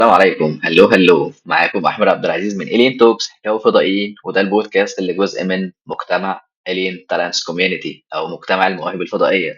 السلام عليكم، هلو هلو، معاكم احمد عبد العزيز من الين توكس حكاوي فضائيين. وده البودكاست اللي جزء من مجتمع الين تالنتس كوميونتي او مجتمع المواهب الفضائيه.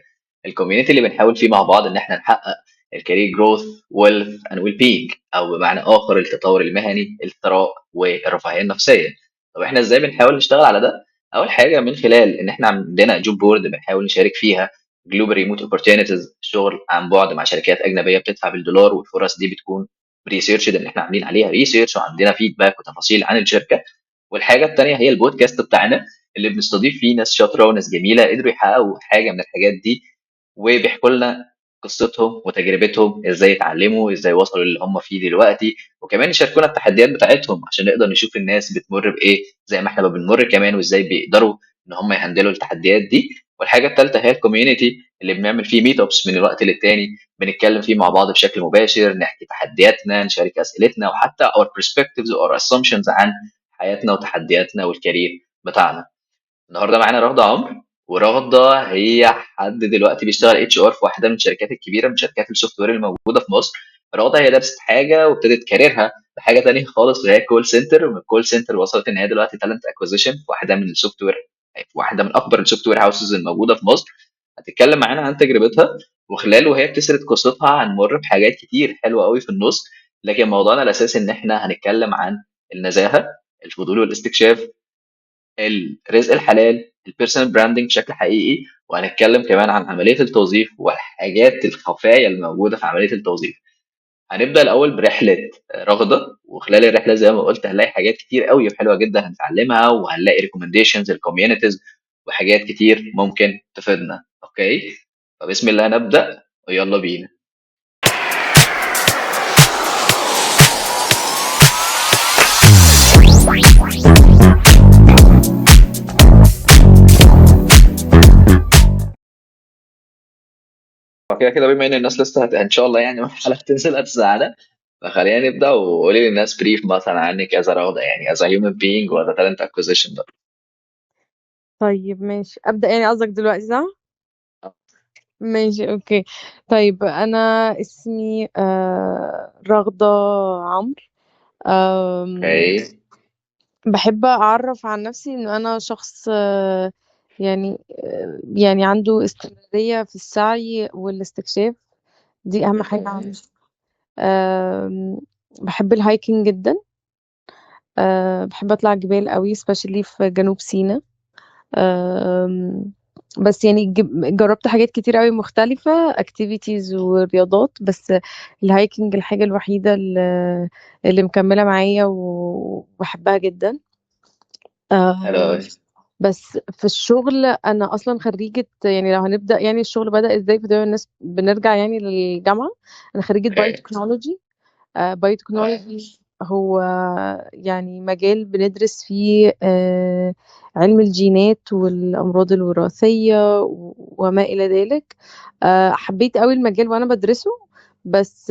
الكوميونتي اللي بنحاول فيه مع بعض ان احنا نحقق الكارير جروث ويلث اند ويل بينج، او بمعنى اخر التطور المهني، الثراء والرفاهيه النفسيه. طب احنا ازاي بنحاول نشتغل على ده؟ اول حاجه من خلال ان احنا عندنا جوب بورد بنحاول نشارك فيها جلوبال ريموت اوبورتيونيتيز، شغل عن بعد مع شركات اجنبيه بتدفع بالدولار، والفرص دي بتكون ريسيرش، ده اللي احنا عاملين عليها ريسيرش وعندنا فيدباك وتفاصيل عن الشركه. والحاجه الثانيه هي البودكاست بتاعنا، اللي بنستضيف فيه ناس شاطره وناس جميله قدروا يحققوا حاجه من الحاجات دي، وبيحكوا لنا قصتهم وتجربتهم، ازاي اتعلموا، ازاي وصلوا اللي هم فيه دلوقتي، وكمان يشاركونا التحديات بتاعتهم عشان نقدر نشوف الناس بتمر بايه زي ما احنا ما بنمر كمان، وازاي بيقدروا ان هم يهندلوا التحديات دي. والحاجه الثالثه هي الكوميونتي اللي بنعمل فيه ميت ابس من الوقت للتاني، بنتكلم فيه مع بعض بشكل مباشر، نحكي تحدياتنا، نشارك اسئلتنا، وحتى our perspectives or assumptions عن حياتنا وتحدياتنا والكارير بتاعنا. النهارده معانا رغده عمرو، ورغده هي حد دلوقتي بيشتغل اتش ار في واحده من الشركات الكبيره من شركات السوفت وير الموجوده في مصر. رغده هي درست حاجه وابتدت كاريرها بحاجه تانية خالص، وهي كول سنتر، ومن الكول سنتر وصلت ان هي دلوقتي تالنت اكوزيشن في واحده من السوفت وير، في واحده من اكبر السوفت وير هاوسز الموجوده في مصر. هتتكلم معانا عن تجربتها، وخلال وهي بتسرد قصتها هنمر بحاجات كتير حلوه قوي في النص. لكن موضوعنا الاساسي ان احنا هنتكلم عن النزاهه، الفضول والاستكشاف، الرزق الحلال، البيرسونال براندنج بشكل حقيقي، وهنتكلم كمان عن عمليه التوظيف والحاجات الخفايا الموجوده في عمليه التوظيف. هنبدا الاول برحله رغده، وخلال الرحله زي ما قلت هنلاقي حاجات كتير قوي حلوه جدا هنتعلمها، وهنلاقي ريكومنديشنز الكوميونيتيز وحاجات كتير ممكن تفيدنا. اوكي، فبسم الله نبدا ويلا بينا. كده كده بما ان الناس لسه ان شاء الله يعني الحلقه تنزل هتساعدنا، فخلينا نبدا، وقولي للناس بريف مثلا عنك از رغده، يعني از هيومن بينج ولا تالنت اكوزيشن ده. طيب ماشي، أبدأ يعني قصدك دلوقتي صح؟ ماشي أوكي. طيب أنا اسمي رغدة عمرو. اوكي. بحب أعرف عن نفسي إن أنا شخص يعني عنده استمرارية في السعي والاستكشاف. دي أهم حاجة عندي. آم، بحب الهايكنج جدا. بحب أطلع جبال قوي especially في جنوب سيناء. آم، بس يعني جربت حاجات كتير قوي مختلفة activities ورياضات، بس الهايكنج الحاجة الوحيدة اللي مكملة معايا وبحبها جدا. حلو آه، قوي. بس في الشغل أنا أصلا خريجة، يعني لو هنبدأ يعني الشغل بدأ إزاي في دول الناس بنرجع يعني للجامعة. أنا خريجة اوكي. بايوتكنولوجي. بايوتكنولوجي هو يعني مجال بندرس فيه علم الجينات والأمراض الوراثية وما إلى ذلك. حبيت قوي المجال وأنا بدرسه، بس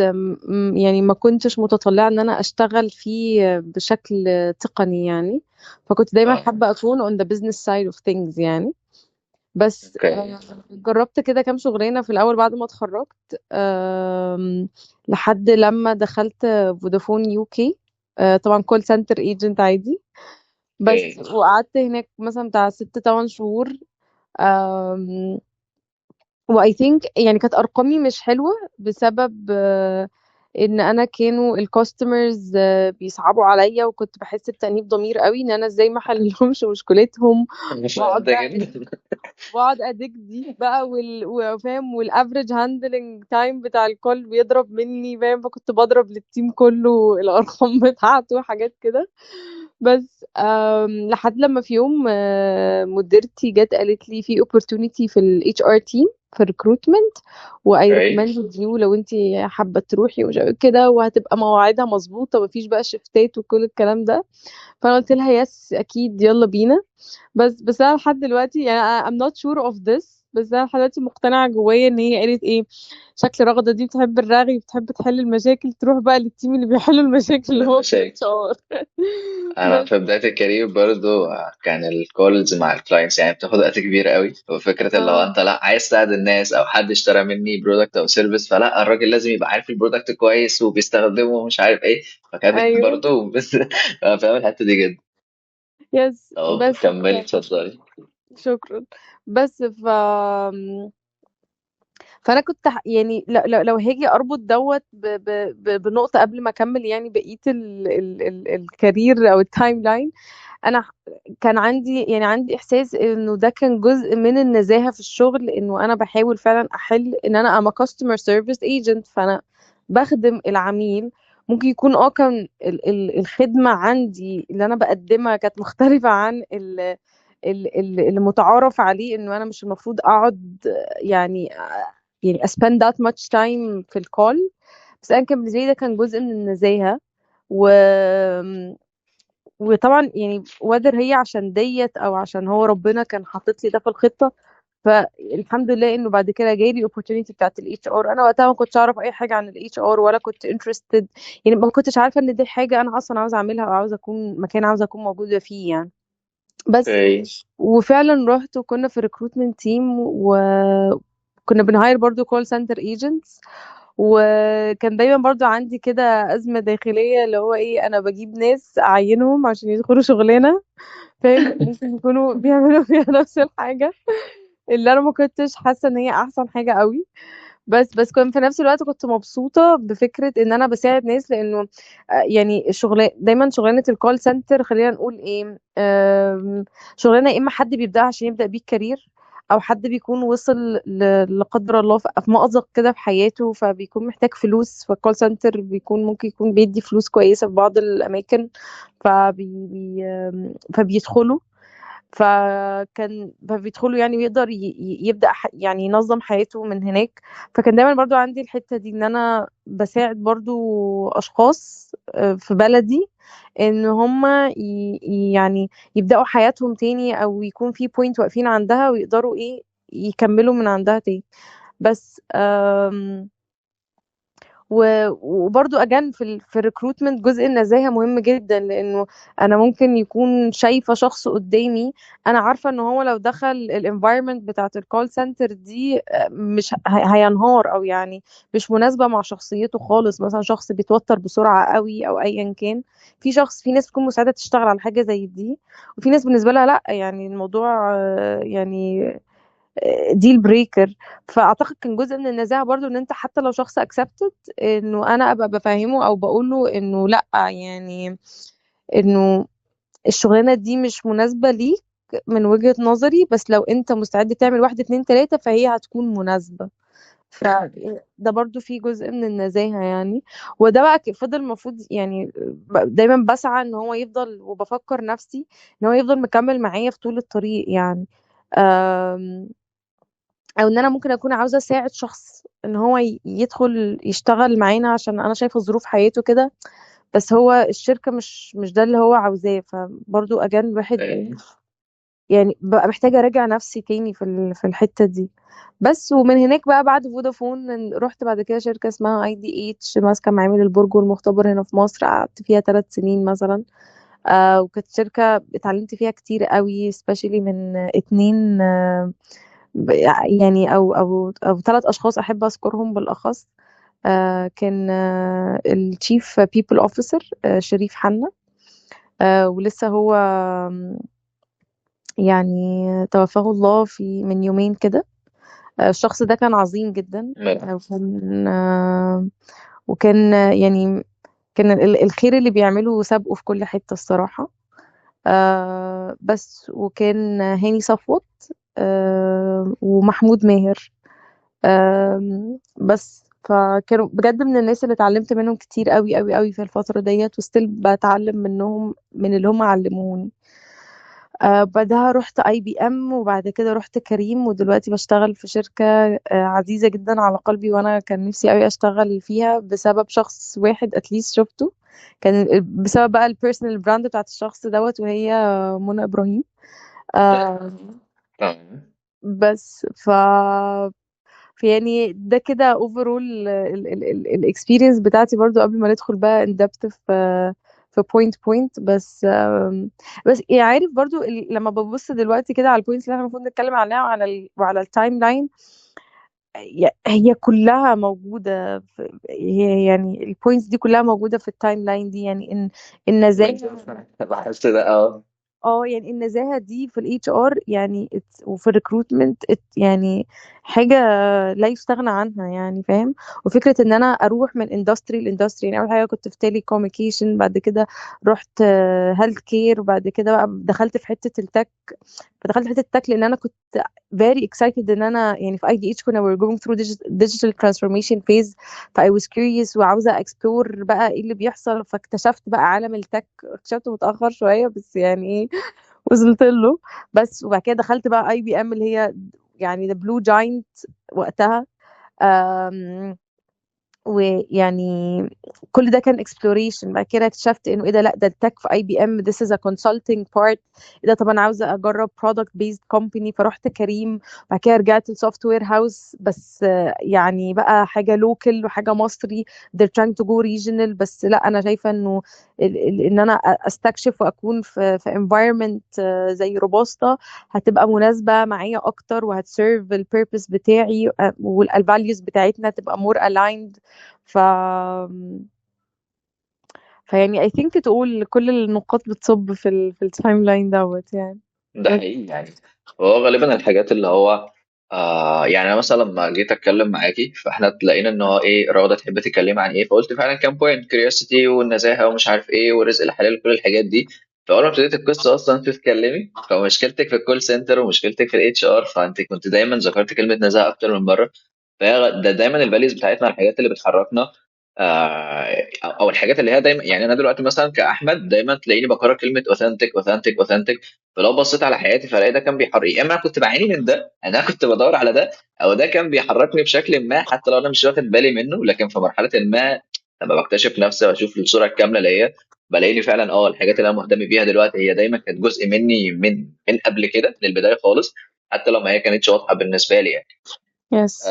يعني ما كنتش متطلعة ان انا اشتغل فيه بشكل تقني يعني. فكنت دايما اه. حابة اكون on the business side of things يعني. بس اوكي. جربت كده كام شغلانة في الأول بعد ما اتخرجت، لحد لما دخلت فودافون يو كي. طبعا كول سنتر ايجنت عادي. بس اوكي. وقعدت هناك مثلا بتاع 6 8 شهور. آم، واي ثينك يعني كانت ارقامي مش حلوه بسبب ان انا كانوا الكاستمرز بيصعبوا عليا، وكنت بحس بتأنيب ضمير قوي ان انا ازاي ما حللهمش مشكلتهم. مش واقعد قد بقى جدا. اديك دي بقى وفاهم، والافريج هاندلنج تايم بتاع الكول بيضرب مني فاهم، فكنت بضرب للتيم كله الارقام بتاعته وحاجات كده. بس لحد لما في يوم مديرتي جت قالت لي في opportunity في ال HR team في recruitment، و I اوكي. recommended you لو انت حابة تروحي ومش عارف كده، وهتبقى مواعيدها مظبوطة مفيش بقى شفتات وكل الكلام ده. فانا قلت لها يس اكيد يلا بينا. بس انا لحد دلوقتي يعني I'm not sure of this. بس انا لحد دلوقتي مقتنعه جوايا ان هي قالت ايه، شكل رغده دي بتحب الرغي، بتحب تحل المشاكل، تروح بقى للتيم اللي بيحلوا المشاكل اللي هو في المشاكل. الاتش ار. انا بس في بدايه الكارير برضو كان الكولز مع الكلاينتس يعني بتاخد وقت كبير قوي، وفكره اللي هو اه. انت لا عايز تساعد الناس او حد اشترى مني برودكت او سيرفيس، فلا الراجل لازم يبقى عارف البرودكت كويس وبيستخدمه ومش عارف ايه. فكانت ايوه. برضو بس انا فاهم الحته دي جدا. يس اه بس كملي اتفضلي. شكرا. بس فانا كنت يعني لو هاجي اربط دوت بنقطه قبل ما اكمل يعني بقيه الكارير او التايم لاين. انا كان عندي يعني عندي احساس انه ده كان جزء من النزاهه في الشغل، انه انا بحاول فعلا احل ان انا ام كاستمر سيرفيس ايجنت، فانا بخدم العميل. ممكن يكون كان الخدمه عندي اللي انا بقدمها كانت مختلفه عن المتعارف عليه، انه انا مش المفروض اقعد يعني يعني spend that much time في الكول. بس انا كان بالنسبه لي ده كان جزء من النزاهه. و وطبعا يعني whether هي عشان ديت او عشان هو ربنا كان حاطط لي ده في الخطه، فالحمد لله انه بعد كده جالي opportunity بتاعت الاتش ار. انا وقتها ما كنتش اعرف اي حاجه عن الاتش ار ولا كنت interested، يعني ما كنتش عارفه ان دي حاجه انا اصلا عاوزه اعملها او عاوزه اكون مكان عاوزه اكون موجوده فيه يعني. بس اوكي. وفعلا رحت وكنا في recruitment team، وكنا بنهاير برضو call center agents. وكان دايما برضو عندي كده أزمة داخلية، اللي هو ايه، انا بجيب ناس اعينهم عشان يدخلوا شغلانة، فاهم، ممكن يكونوا بيعملوا فيها نفس الحاجة اللي انا ما كنتش حاسة ان هي احسن حاجة قوي. بس كنت في نفس الوقت كنت مبسوطة بفكرة ان انا بساعد ناس، لانه يعني الشغل دايما شغلانة الكول سنتر، خلينا نقول ايه، شغلانة يا اما حد بيبدأ عشان يبدأ بيه الكارير، او حد بيكون وصل لا قدر الله في مأزق كده في حياته، فبيكون محتاج فلوس، فالكول سنتر بيكون ممكن يكون بيدي فلوس كويسة في بعض الاماكن، فبيدخلوا. فبيدخلوا يعني ويقدر يبدأ يعني ينظم حياته من هناك. فكان دايما برضو عندي الحتة دي ان انا بساعد برضو اشخاص في بلدي ان هما يعني يبدأوا حياتهم تاني، او يكون في بوينت واقفين عندها ويقدروا ايه يكملوا من عندها تاني. بس وبرضو اجان في الريكروتمنت جزء النزاهه مهم جدا، لانه انا ممكن يكون شايفه شخص قدامي، انا عارفه ان هو لو دخل الانفايرمنت بتاعت الكول سنتر دي مش هينهار، او يعني مش مناسبه مع شخصيته خالص، مثلا شخص بيتوتر بسرعه قوي او ايا كان. في ناس بتكون مساعده تشتغل على حاجه زي دي، وفي ناس بالنسبه لها لا، يعني الموضوع يعني ديل بريكر. فاعتقد كان جزء من النزاهه برضو ان انت حتى لو شخص اكسبتد، انه انا ابقى بفهمه او بقول له انه لا، يعني انه الشغلانه دي مش مناسبه ليك من وجهة نظري، بس لو انت مستعد تعمل واحد اتنين تلاتة فهي هتكون مناسبة. فده برضو في جزء من النزاهة يعني. وده بقى فضل المفروض يعني دايما بسعى ان هو يفضل، وبفكر نفسي ان هو يفضل مكمل معايا في طول الطريق يعني. او ان انا ممكن اكون عاوزه اساعد شخص ان هو يدخل يشتغل معانا عشان انا شايفه ظروف حياته كده، بس هو الشركه مش ده اللي هو عاوزاه. فبرضو اجان الواحد اوكي. يعني ببقى محتاجه اراجع نفسي تاني في الحته دي. بس ومن هناك بقى بعد فودافون رحت بعد كده شركه اسمها IDH، ماسكه معامل البرج والمختبر هنا في مصر، قعدت فيها 3 سنين مثلا. وكانت شركه اتعلمت فيها كتير قوي، especially من اتنين يعني او 3 اشخاص احب اذكرهم بالاخص. كان التشيف بيبل اوفيسر شريف حنا، ولسه هو يعني توفاه الله من يومين كده. الشخص ده كان عظيم جدا. وكان يعني كان الخير اللي بيعمله سابقه في كل حتة الصراحة. بس وكان هاني صفوت ومحمود ماهر. بس فكانوا بجد من الناس اللي اتعلمت منهم كتير قوي قوي قوي في الفترة ديت، وستيل بتعلم منهم من اللي هم علموني. بعدها رحت IBM، وبعد كده رحت كريم، ودلوقتي بشتغل في شركة عزيزة جدا على قلبي، وانا كان نفسي قوي اشتغل فيها بسبب شخص واحد اتليست شفته، كان بسبب بقى البيرسونال براند بتاعت الشخص دوت، وهي منى إبراهيم. آه، تمام. بس يعني ده كده overall الاكسبيرينس بتاعتي برضو قبل ما ندخل بقى in depth في point بس بس يعني عارف برضو لما ببص دلوقتي كده على البوينتس اللي احنا المفروض نتكلم عنها وعلى التايم لاين، هي كلها موجودة هي يعني البوينتس دي كلها موجودة في التايم لاين دي، يعني ان النزاهة. بحس ده اه. يعني النزاهة دي في الاتش ار يعني وفي الريكروتمنت يعني حاجة لا يستغنى عنها، يعني فاهم. وفكرة ان انا اروح من اندستري لاندستري، يعني اول حاجة كنت في تيلي كوميونيكيشن، بعد كده رحت هيلث كير، بعد كده بقى دخلت في حتة التك. فدخلت حته التك لان انا كنت very excited ان انا يعني في اي دي اتش كنا we're going through digital transformation phase. ف I was curious وعاوزه explore بقى ايه اللي بيحصل، فاكتشفت بقى عالم التك. اكتشفته متاخر شويه بس يعني ايه، وصلت له. بس وبعد كده دخلت بقى اي بي ام اللي هي يعني the blue giant وقتها. أم، ويعني كل ده كان exploration. بعد كده اكتشفت انه ايه ده، لا ده التك في اي بي ام this is a consulting part. ايه ده، طب انا عاوزه اجرب product based company، فرحت كريم. بعد كده رجعت السوفت وير هاوس، بس يعني بقى حاجه لوكال وحاجه مصري. they're trying to go regional، بس لا انا شايفه انه ان انا استكشف واكون في environment زي روبوستا هتبقى مناسبه معايا اكتر، وهتسيرف البيربس بتاعي، والفاليوز بتاعتنا تبقى more aligned. ف فيعني I think تقول كل النقاط بتصب في التايم لاين دوت يعني. ده بس حقيقي يعني. هو غالبا الحاجات اللي هو يعني انا مثلا لما جيت اتكلم معاكي فاحنا تلاقينا ان هو ايه روضه تحب تتكلمي عن ايه، فقلت فعلا كام بوينت كيوريوسيتي والنزاهه ومش عارف ايه والرزق الحلال وكل الحاجات دي. فاول ما ابتديت القصه اصلا انت تتكلمي فمشكلتك في الكول سنتر ومشكلتك في الاتش ار، فانت كنت دايما ذكرت كلمه نزاهه اكتر من مره. فهي ده دايما الفاليوز بتاعتنا، الحاجات اللي بتحركنا. او الحاجات اللي هي دايما، يعني انا دلوقتي مثلا كاحمد دايما تلاقيني بكرر كلمه اوثنتيك اوثنتيك اوثنتيك. فلو بصيت على حياتي فلاقي ده كان بيحرك، يا اما انا كنت بعاني من ده انا كنت بدور على ده، او ده كان بيحركني بشكل ما حتى لو انا مش واخد بالي منه، لكن في مرحله ما لما بكتشف نفسي واشوف الصوره الكامله ليا بلاقيني فعلا الحاجات اللي انا مهتم بيها دلوقتي هي دايما كانت جزء مني من قبل كده من البدايه خالص، حتى لو ما هي كانتش واضحه بالنسبه لي يعني. يس.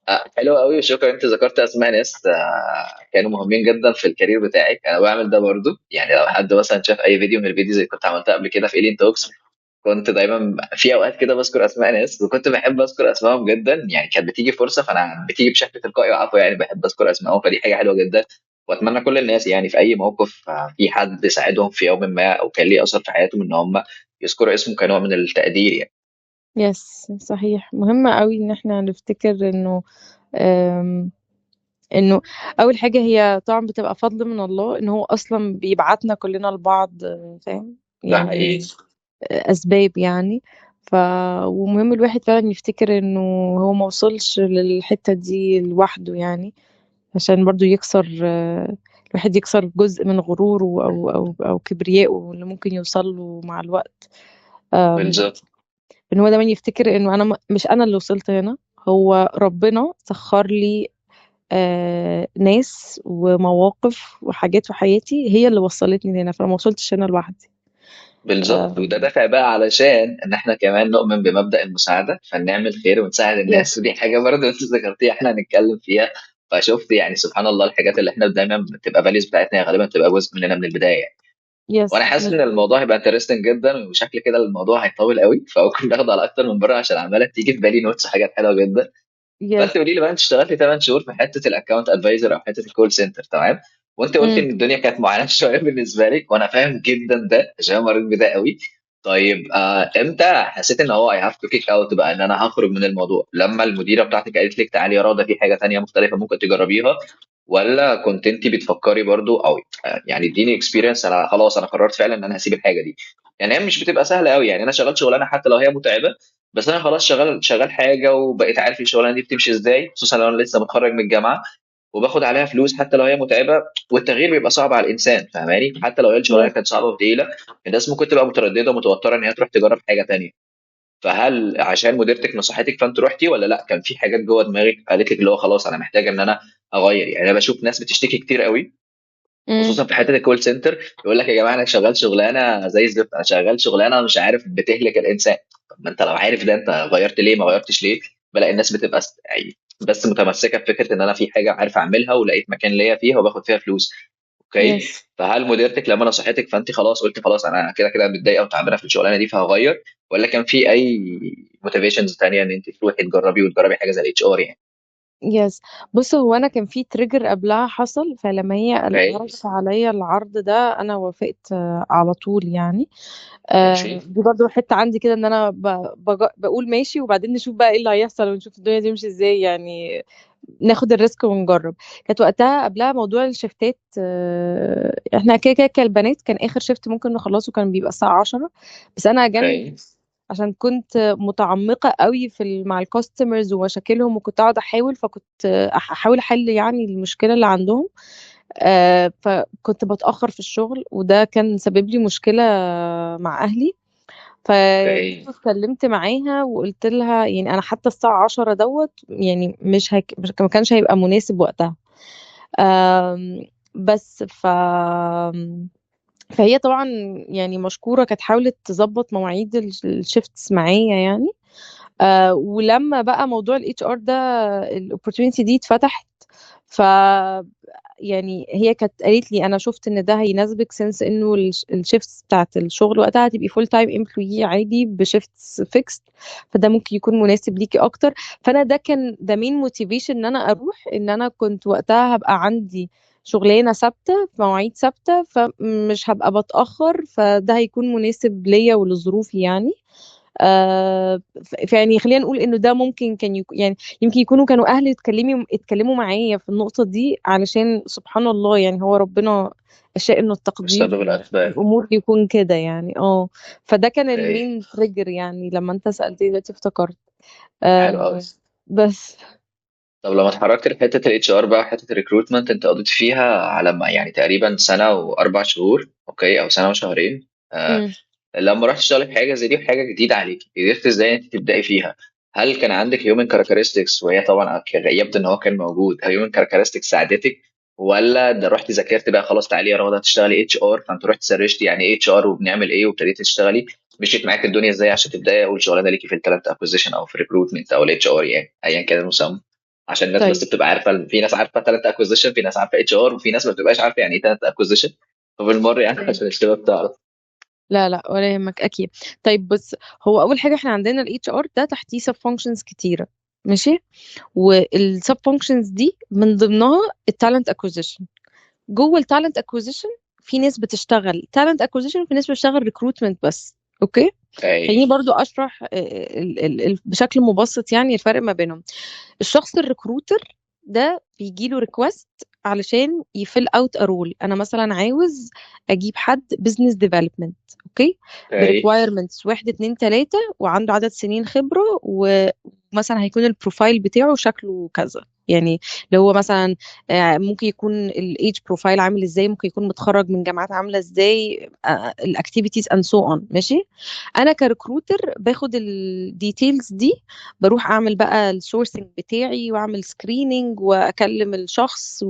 آه حلو قوي وشكرا انت ذكرت اسماء ناس كانوا مهمين جدا في الكارير بتاعك. انا بعمل ده برضو، يعني لو حد مثلا شاف اي فيديو من الفيديوز اللي كنت عملتها قبل كده في الين توكس كنت دايما في اوقات كده بذكر اسماء ناس وكنت بحب اذكر اسمائهم جدا، يعني كانت بتيجي فرصه فانا بتيجي بشكل تلقائي وعفوي يعني بحب اذكر اسمائهم، فدي حاجه حلوه جدا. واتمنى كل الناس يعني في اي موقف في حد ساعدهم في يوم ما او كان ليه اثر في حياتهم ان هم يذكروا اسمه كنوع من التقدير يعني. يس صحيح، مهم قوي ان احنا نفتكر أم، انه اول حاجة هي طبعا بتبقى فضل من الله ان هو اصلا بيبعتنا كلنا لبعض، فاهم ده يعني حقيقي. اسباب يعني. ف ومهم الواحد فعلا يفتكر انه هو ما وصلش للحتة دي لوحده يعني، عشان برضو يكسر الواحد يكسر جزء من غروره او كبريائه اللي ممكن يوصل له مع الوقت. بالظبط. ان هو دايما يفتكر انه انا مش انا اللي وصلت هنا، هو ربنا سخر لي ناس ومواقف وحاجات في حياتي هي اللي وصلتني هنا، فانا ما وصلتش هنا لوحدي. بالظبط آه، وده دافع بقى علشان ان احنا كمان نؤمن بمبدأ المساعده فنعمل خير ونساعد الناس، يس. ودي حاجه برضه انت ذكرتيها احنا هنتكلم فيها. فشفت يعني سبحان الله الحاجات اللي احنا دايما بتبقى فاليوز بتاعتنا هي غالبا بتبقى جزء مننا من البدايه يعني. وانا يس. حاسس ان الموضوع هيبقى انترستنج جدا وشكل كده الموضوع هيطول قوي فممكن ناخده على اكتر من بره عشان عماله تيجي في بالي نوتس حاجات حلوه جدا. فانت يس. قولي لي بقى، انت اشتغلتي 8 شهور في حته الاكونت ادفايزر او حته الكول سنتر تمام، وانت قلت امم ان الدنيا كانت معاناه شويه بالنسبه لك وانا فاهم جدا ده عشان أنا مريت بده قوي. طيب امتى حسيت ان هو اي هاف تو كيك اوت بقى ان انا هخرج من الموضوع؟ لما المديره بتاعتك قالت لك تعالي يا راضه في حاجه تانية مختلفه ممكن تجربيها، ولا كنت انت بتفكري برضو او يعني اديني اكسبيرينس انا خلاص انا قررت فعلا ان انا هسيب الحاجه دي؟ يعني هي مش بتبقى سهله قوي، يعني انا شغال شغلانه حتى لو هي متعبه بس انا خلاص شغال حاجه وبقيت عارف الشغلانه دي بتمشي ازاي، خصوصا لو انا لسه متخرج من الجامعه وباخد عليها فلوس حتى لو هي متعبه. والتغيير بيبقى صعب على الانسان فاهماني، حتى لو هي الشغلانه يس. كانت صعبه وتقيله الناس ممكن تبقى متردده ومتوتره ان هي تروح تجرب حاجه تانية. فهل عشان مديرتك نصحتك فانت رحتي، ولا لا كان في حاجات جوه دماغك قالت لك اللي هو خلاص انا محتاجه ان انا اغير؟ يعني انا بشوف ناس بتشتكي كتير قوي امم خصوصا في حته الكول سنتر، يقول لك يا جماعه انا شغال شغلانه زي الزفت، انا شغال شغلانه مش عارف بتهلك الانسان. طب ما انت لو عارف ده انت غيرت ليه، ما غيرتش ليه؟ بلاقي الناس بتبقى يعني بس متمسكه بفكره ان انا في حاجه عارف اعملها ولقيت مكان ليا فيها وباخد فيها فلوس. اوكي. يس. فهل مديرتك لما نصحتك فانت خلاص قلت خلاص انا كده كده متضايقه وتعبانه في الشغلانه دي فهغير، ولا كان في اي موتيفيشنز تانية ان انت تروحي تجربي وتجربي حاجه زي الاتش ار يعني؟ يس. بص، هو انا كان في تريجر قبلها حصل، فلما هي اوكي. عرضت عليا العرض ده انا وافقت على طول يعني. ماشي. دي برضو حتة عندي كده، ان انا بقول ماشي، وبعدين نشوف بقى ايه اللي هيحصل، ونشوف الدنيا تمشي ازاي يعني. ناخد الريسك ونجرب. كانت وقتها قبلها موضوع الشفتات، احنا كده كده كالبنات كان اخر شفت ممكن نخلصه كان بيبقى الساعة 10. بس انا جالي، اوكي. عشان كنت متعمقة قوي مع الكاستمرز ومشاكلهم، وكنت اقعد احاول، فكنت احاول احل يعني المشكلة اللي عندهم. فكنت بتأخر في الشغل، وده كان سبب لي مشكلة مع اهلي. فجيت اوكي. اتكلمت معاها وقلت لها يعني انا حتى الساعة 10 دوت يعني ما كانش هيبقى مناسب وقتها. آم، بس فهي طبعا يعني مشكورة، كانت حاولت تظبط مواعيد الشيفتس معايا يعني. ولما بقى موضوع الاتش ار ده، الاوبورتونيتي دي اتفتحت. ف يعني هي كانت قالت لي انا شفت ان ده هيناسبك، سنس انه الشيفتس بتاعت الشغل وقتها هتبقي فول تايم امبلوي عادي بشيفتس فيكست، فده ممكن يكون مناسب ليكي اكتر. فانا ده كان ده مين موتيفيشن ان انا اروح، ان انا كنت وقتها هبقى عندي شغلانه ثابته في مواعيد ثابته، فمش هبقى بتاخر، فده هيكون مناسب ليا ولظروفي يعني. فيعني خلينا نقول انه ده ممكن كان يعني يمكن يكونوا كانوا اهلي اتكلموا معايا في النقطة دي، علشان سبحان الله يعني هو ربنا شاء انه التقدير بسبب الاسباب. الامور يكون كده يعني. فده كان اوكي. المين تريجر يعني، لما انت سألتني دلوقتي افتكرت. حلو قوي. آه بس. طب لما اتحركت لحته الاتش ار بقى، حته الريكروتمنت انت قضيت فيها على ما يعني تقريبا سنه واربع شهور، اوكي، او سنه وشهرين. مم. لما رحت تشتغل في حاجه زي دي وحاجه جديده عليك، قدرت ازاي انت تبداي فيها؟ هل كان عندك هيومن كاركترستكس، وهي طبعا يبدو ان هو كان موجود هيومن كاركترستكس ساعدتك، ولا ده رحت ذاكرت بقى خلاص تعالي يا رغده تشتغلي اتش ار، فانت رحت سرشت يعني ايه اتش ار وبنعمل ايه وابتديت تشتغلي؟ مشيت معاك الدنيا ازاي عشان تبداي اول شغلانه ليكي في التالنت اكوزيشن او في الريكروتمنت او الاتش ار يعني ايا كان المسمى؟ عشان الناس بس طيب. بتبقى عارفه، في ناس عارفه تالنت اكوزيشن، في ناس عارفه اتش ار، وفي ناس ما بتبقاش عارفه يعني ايه تالنت اكوزيشن. فبالمره يعني عشان الشباب تعرف. لا لا، ولا يهمك اكيد. طيب بص، هو اول حاجه احنا عندنا الاتش ار ده تحتيه سب فانكشنز كتيره. ماشي. والسب فانكشنز دي من ضمنها التالنت اكوزيشن. جوه التالنت اكوزيشن في ناس بتشتغل تالنت اكوزيشن، وفي ناس بتشتغل ريكروتمنت بس. اوكي. اي. خليني برضو اشرح بشكل مبسط يعني الفرق ما بينهم. الشخص الريكروتر ده بيجيله ريكوست علشان يفل اوت رول. انا مثلا عاوز اجيب حد بزنس ديفلوبمنت. اوكي. اي. بريكوايرمنتس واحد اتنين تلاتة، وعنده عدد سنين خبرة، ومثلا هيكون البروفايل بتاعه شكله كذا يعني. لو هو مثلا ممكن يكون الايج بروفايل عامل ازاي، ممكن يكون متخرج من جامعات عامله ازاي، الاكتيفيتيز اند سو اون. ماشي. انا كريكروتر باخد الديتيلز دي، بروح اعمل بقى السورسنج بتاعي، واعمل سكريننج، واكلم الشخص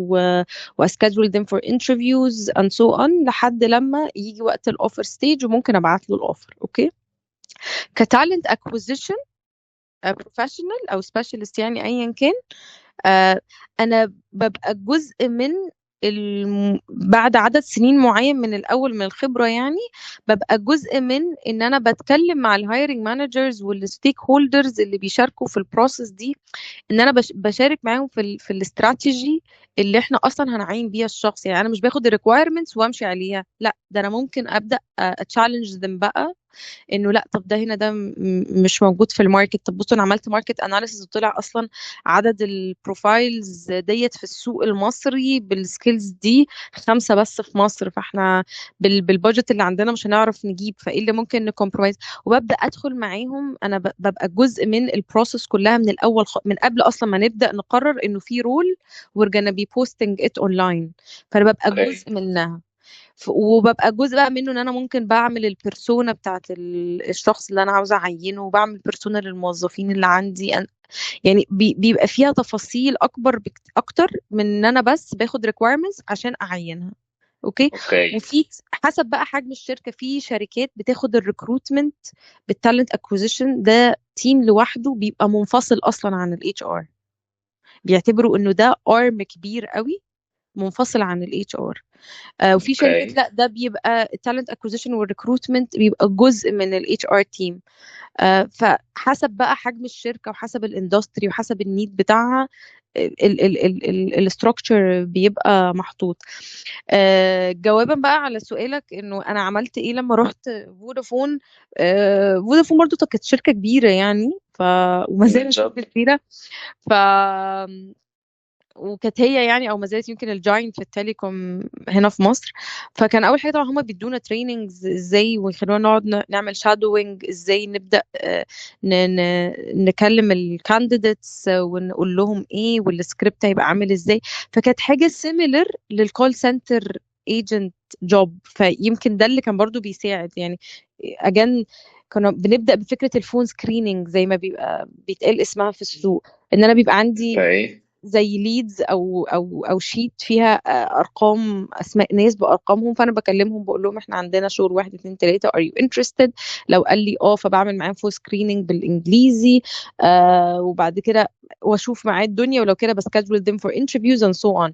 واسكادول them for interviews and so on لحد لما يجي وقت الاوفر ستيج، وممكن ابعت له الاوفر. اوكي. كتالنت اكوزيشن بروفيشنال او سبيشالست يعني ايا كان، آه، انا ببقى جزء من بعد عدد سنين معين من الاول من الخبره يعني، ببقى جزء من ان انا بتكلم مع الهايرنج مانجرز والستيك هولدرز اللي بيشاركوا في البروسيس دي، ان انا بشارك معاهم في الاستراتيجي اللي احنا اصلا هنعين بيها الشخص. يعني انا مش باخد الريكويرمنتس وامشي عليها، لا، ده انا ممكن ابدا اتشالنج ذم بقى، انه لا، طب ده هنا ده مش موجود في الماركت. طب بصوا انا عملت ماركت اناليسيس وطلع اصلا عدد البروفايلز ديت في السوق المصري بالسكيلز دي خمسة بس في مصر، فاحنا بالبادجت اللي عندنا مش هنعرف نجيب، فايه اللي ممكن نكمبرومايز. وببدا ادخل معاهم، انا ببقى جزء من البروسيس كلها من الاول، من قبل اصلا ما نبدا نقرر انه في رول we're gonna be posting it online. فانا ببقى اوكي. جزء منها. وببقى جزء بقى منه ان انا ممكن بعمل البيرسونا بتاعت الشخص اللي انا عاوزه اعينه، وبعمل بيرسونا للموظفين اللي عندي يعني بيبقى فيها تفاصيل اكبر اكتر من ان انا بس باخد requirements عشان اعينها. اوكي. اوكي. وفي حسب بقى حجم الشركه، في شركات بتاخد الريكروتمنت بالتالنت اكوزيشن ده تيم لوحده، بيبقى منفصل اصلا عن الاتش ار، بيعتبروا انه ده ارم كبير قوي منفصل عن الاتش ار. وفي شركات اوكي. لا، ده بيبقى التالنت اكوزيشن والريكروتمنت بيبقى جزء من الاتش ار تيم. فحسب بقى حجم الشركه وحسب الاندستري وحسب النيد بتاعها الاستراكشر بيبقى محطوط. جوابا بقى على سؤالك انه انا عملت ايه لما رحت فودافون. فودافون برضو كانت شركه كبيره يعني، وما زالت بالظبط. شركه كبيره. ف وكانت هي يعني او ما زالت يمكن الجاينت في التليكوم هنا في مصر. فكان اول حاجه طبعا هم بيدونا تريننجز ازاي، ويخلونا نقعد نعمل شادوينج ازاي نبدا نكلم الكانديديتس ونقول لهم ايه والسكريبت هيبقى عامل ازاي. فكانت حاجه سيميلر للكول سنتر ايجنت جوب، فيمكن ده اللي كان برضو بيساعد يعني. اجان كنا بنبدا بفكره الفون سكريننج زي ما بيبقى بيتقال اسمها في السوق، ان انا بيبقى عندي اوكي. زي ليدز او شيت فيها ارقام، اسماء ناس بارقامهم، فانا بكلمهم بقول لهم احنا عندنا شغل واحد اتنين تلاته، ار يو انترستد؟ لو قال لي اه، فبعمل معاه فول سكريننج بالانجليزي. وبعد كده واشوف معاه الدنيا، ولو كده بسكادجول them for interviews and so on.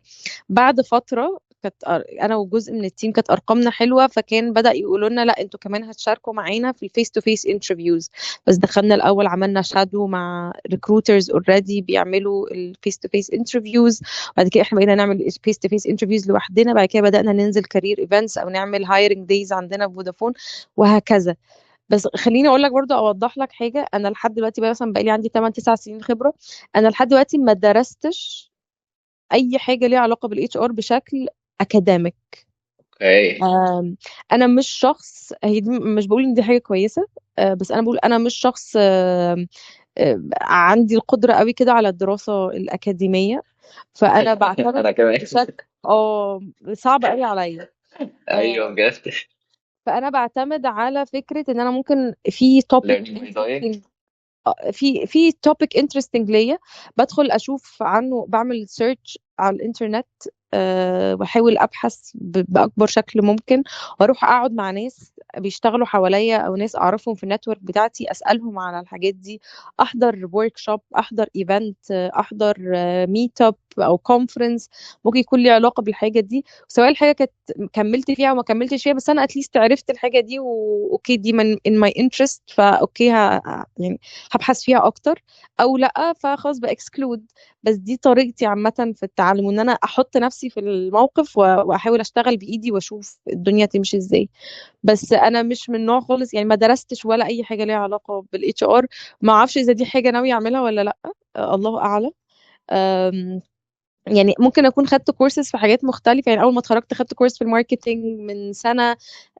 بعد فتره كانت انا وجزء من التيم كانت ارقامنا حلوه، فكان بدأ يقولوا لنا لا انتوا كمان هتشاركوا معانا في الفيس تو فيس انترفيوز. بس دخلنا الاول عملنا شادو مع ريكروترز اوريدي بيعملوا الفيس تو فيس انترفيوز، بعد كده احنا بقينا نعمل فيس تو فيس انترفيوز لوحدنا، بعد كده بدأنا ننزل كارير ايفنتس او نعمل هايرنج دايز عندنا في فودافون، وهكذا. بس خليني اقول لك برضو اوضح لك حاجه، انا لحد دلوقتي بقى مثلا بقى لي عندي 8 9 سنين خبره، انا لحد دلوقتي ما درستش اي حاجه ليها علاقه بالاتش ار بشكل اكاديميك. اوكي. انا مش شخص، هي دي مش بقول ان دي حاجه كويسه، بس انا بقول انا مش شخص عندي القدره قوي كده على الدراسه الاكاديميه. فانا بعتمد انا كمان. بشكل صعب قوي عليا. ايوه آه، بجد. فانا بعتمد على فكره ان انا ممكن في توبيك learning by doing. في توبيك انترستنج ليا، بدخل اشوف عنه، بعمل سيرش على الانترنت، بحاول ابحث باكبر شكل ممكن، واروح اقعد مع ناس بيشتغلوا حواليا او ناس اعرفهم في النتورك بتاعتي اسالهم على الحاجات دي، احضر ورك شوب، احضر ايفنت، احضر ميت اب او كونفرنس ممكن يكون لي علاقه بالحاجه دي، سواء الحاجه كانت كملت فيها او ما كملتش فيها، بس انا اتليست عرفت الحاجه دي واوكي دي من in my interest، فاوكي يعني هبحث فيها اكتر، او لا فخلاص باكسكلود. بس دي طريقتي عامه في التعلم، ان انا احط نفسي في الموقف واحاول اشتغل بايدي واشوف الدنيا تمشي ازاي. بس انا مش من نوع خالص يعني، ما درستش ولا اي حاجه ليها علاقه بالاتش ار. ما اعرفش اذا دي حاجه ناويه اعملها ولا لا، الله اعلم. أم، يعني ممكن اكون خدت كورسز في حاجات مختلفه، يعني اول ما اتخرجت خدت كورس في الماركتينج من سنه،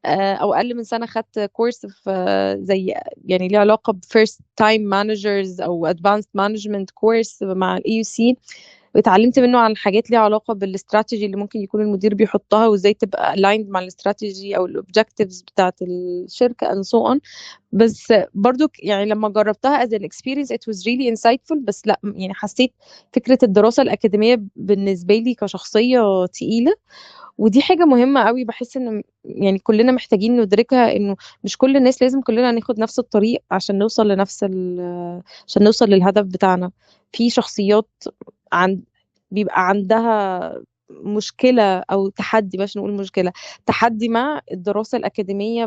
او اقل من سنه خدت كورس في زي يعني ليه علاقه بفيرست تايم مانجرز او ادفانسد مانجمنت كورس مع الاي يو سي، واتعلمت منه عن حاجات ليها علاقه بالاستراتيجي اللي ممكن يكون المدير بيحطها، وازاي تبقى aligned مع الاستراتيجي او الاوبجكتيفز بتاعت الشركه and so on. بس برضو يعني لما جربتها as an experience it was really insightful، بس لا يعني حسيت فكرة الدراسة الأكاديمية بالنسبة لي كشخصية تقيلة. ودي حاجة مهمة قوي، بحس ان يعني كلنا محتاجين ندركها، انه مش كل الناس لازم كلنا ناخد نفس الطريق عشان نوصل عشان نوصل للهدف بتاعنا. في شخصيات عند بيبقى عندها مشكلة أو تحدي، باش نقول مشكلة، تحدي مع الدراسة الأكاديمية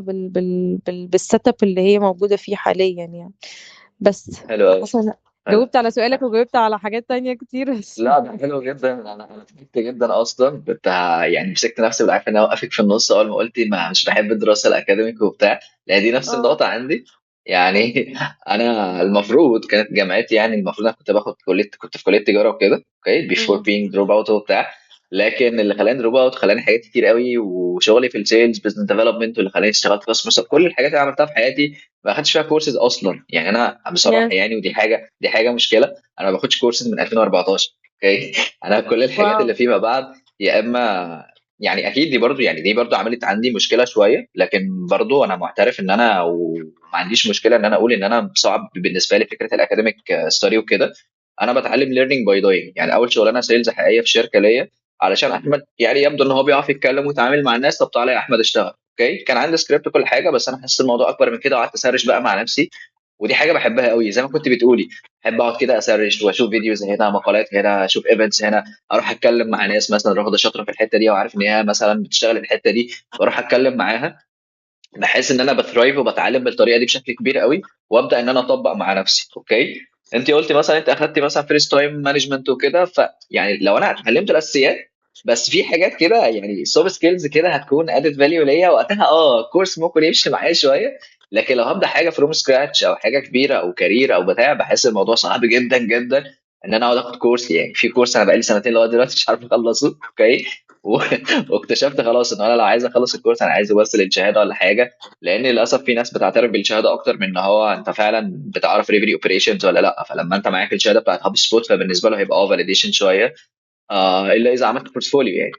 بالسيت اب اللي هي موجودة فيه حاليا يعني. بس حلو قوي. حاسة إن حلو. جاوبت على سؤالك وجاوبت على حاجات تانية كتير بس. لا ده حلو جدا. انا ضحكت جدا اصلا، كنت يعني مسكت نفسي بالعافيه ان انا اوقفك في النص اول ما قلتي ما مش بحب الدراسه الاكاديميك وبتاع، لان دي نفس اه. النقطه عندي يعني. انا المفروض كانت جامعتي، يعني المفروض انا كنت باخد كليه، كنت في كليه تجاره وكده، اوكي، بيفور أمم. بينج دروب اوت وبتاع. لكن اللي خلاني دروب اوت خلاني حاجات كتير قوي، وشغلي في السيلز بزنس ديفلوبمنت، واللي خلاني اشتغلت كاستمر، كل الحاجات اللي عملتها في حياتي ما اخدتش فيها كورسز اصلا. يعني انا بصراحه يا يعني، ودي حاجه مشكله، انا ما باخدش كورسز من 2014. اوكي. انا كل الحاجات واو. اللي فيما بعد، يا اما يعني اكيد دي برضو عملت عندي مشكله شويه، لكن برضو انا معترف ان انا وما عنديش مشكله ان انا اقول ان انا صعب بالنسبه لي فكره الاكاديميك ستادي وكده. انا بتعلم ليرنينج باي دوينج. يعني اول شغلانه سيلز حقيقيه في شركه ليا علشان احمد يعني يبدو ان هو بيعرف يتكلم ويتعامل مع الناس. طب تعالى يا احمد اشتغل. اوكي، كان عندي سكريبت كل حاجه، بس انا حسيت الموضوع اكبر من كده وقعدت اسرش بقى مع نفسي. ودي حاجه بحبها قوي زي ما كنت بتقولي. بحب اقعد كده اسرش واشوف فيديوز هنا، مقالات هنا، اشوف ايفنتس هنا، اروح اتكلم مع ناس مثلا واخده شاطره في الحته دي وعارف ان هي مثلا بتشتغل الحته دي، واروح اتكلم معاها. بحس ان انا بثرايف وبتعلم بالطريقه دي بشكل كبير قوي، وابدا ان انا اطبق مع نفسي. اوكي، انت قلتي مثلا انت اخدتي مثلا فيرست تايم مانجمنت وكده، فيعني لو انا اتعلمت الاساسيات، بس في حاجات كده يعني سوفت سكيلز كده هتكون ادد فاليو ليا وقتها، كورس ممكن يمشي معايا شويه. لكن لو هبدا حاجه فروم سكراتش او حاجه كبيره او كارير او بتاع، بحس الموضوع صعب جدا جدا ان انا اقعد اخد كورس. يعني في كورس انا بقالي سنتين لغايه دلوقتي مش عارف اخلصه. اوكي، و- واكتشفت خلاص ان انا لو عايز اخلص الكورس انا عايزه بس للشهاده ولا حاجه. لان للاسف في ناس بتعترف بالشهاده اكتر من ان هو انت فعلا بتعرف ريفري اوبريشنز ولا لا. فلما انت معاك الشهاده بتاعت هاب سبوت فبالنسبه له هيبقى فاليديشن شويه، الا اذا عملت بورتفوليو يعني.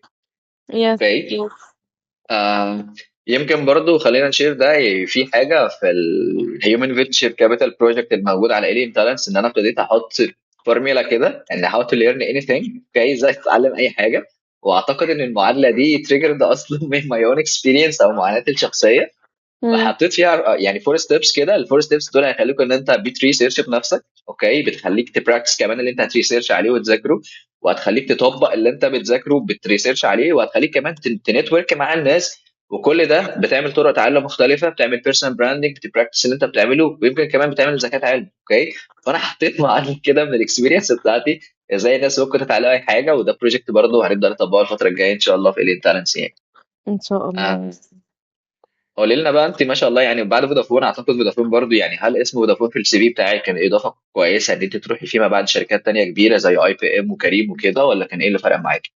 يس اوكي. يس. آه يمكن برضو خلينا نشير ده. في حاجه في الهيومن فيتشر كابيتال بروجكت الموجود على الين تالنتس، ان انا ابتديت احط فورميلا كده ان هاو تو ليرن اني ثينج. اوكي، ازاي تتعلم اي حاجه. واعتقد ان المعادله دي تريجرد اصلا من ماي اون اكسبيرينس او معاناتي الشخصيه. مم. فحطيت فيها يعني فور ستيبس كده. الفور ستيبس دول هيخليك ان انت بتريسيرش بنفسك. اوكي، بتخليك تبراكتس كمان اللي انت هتريسيرش عليه وتذاكره، وهتخليك تطبق اللي انت بتذاكره بتريسيرش عليه، وهتخليك كمان تنتورك مع الناس. وكل ده بتعمل طرق تعلم مختلفه، بتعمل بيرسونال براندنج، بتبراكتس اللي انت بتعمله، ويمكن كمان بتعمل زكاه علم. اوكي، فانا حطيت معادله كده من الاكسبيرينس بتاعتي ازاي الناس ممكن تتعلم اي حاجه. وده بروجكت برضه هنبدا نطبقه الفتره الجايه ان شاء الله في الين تالنتس يعني. ان شاء الله. آه، قولي لنا بقى انت، ما شاء الله يعني بعد فودافون، اعتقد فودافون برضو يعني، هل اسم فودافون في السي في بتاعك كان اضافه كويسه ان انت تروحي فيما بعد شركات تانية كبيره زي اي بي ام وكريم وكده، ولا كان ايه اللي فرق معاكي؟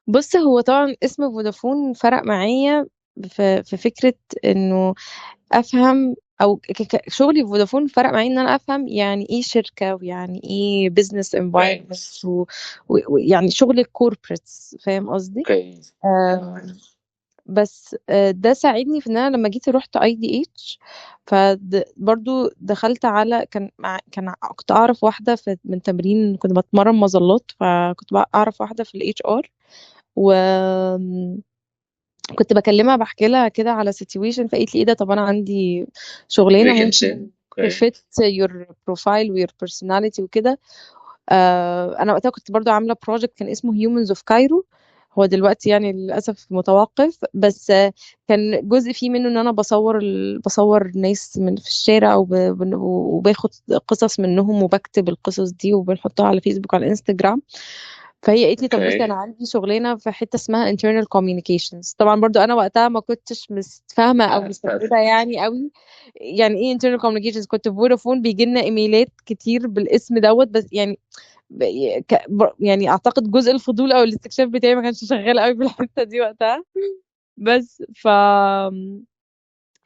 بص، هو طبعا اسم فودافون فرق معايا في فكرة انه افهم، او شغلي في فودافون فرق معايا ان انا افهم يعني ايه شركة ويعني ايه بزنس اوكي. انفايرمنت، ويعني شغل الكوربريتس، فاهم قصدي؟ اوكي. آم، بس ده ساعدني في ان انا لما جيت رحت اي دي اتش، فبرضو دخلت على كنت اعرف واحده من تمرين، كنت بتمرن مظلات، فكنت اعرف واحده في الاتش ار، وكنت بكلمها بحكي لها كده على سيتويشن، فقالت لي ايه ده، طب انا عندي شغلانه فيكنسي. ممكن اوكي. تفت يور بروفايل ويور بيرسوناليتي وكده. انا وقتها كنت برضو عامله بروجكت كان اسمه هيومنز اوف كايرو. هو دلوقتي يعني للاسف متوقف، بس كان جزء فيه منه ان انا بصور ناس في الشارع، وباخد قصص منهم وبكتب القصص دي وبنحطها على فيسبوك وعلى انستجرام. فهي قالت لي طب بصي، انا اوكي. عندي شغلانه في حته اسمها internal communications. طبعا برضو انا وقتها ما كنتش فاهمه او مستوعبه يعني قوي يعني ايه internal communications. كنت في فودافون بيجي لنا ايميلات كتير بالاسم دوت، بس يعني يعني اعتقد جزء الفضول او الاستكشاف بتاعي ما كانش شغال قوي في الحته دي وقتها. بس فقالت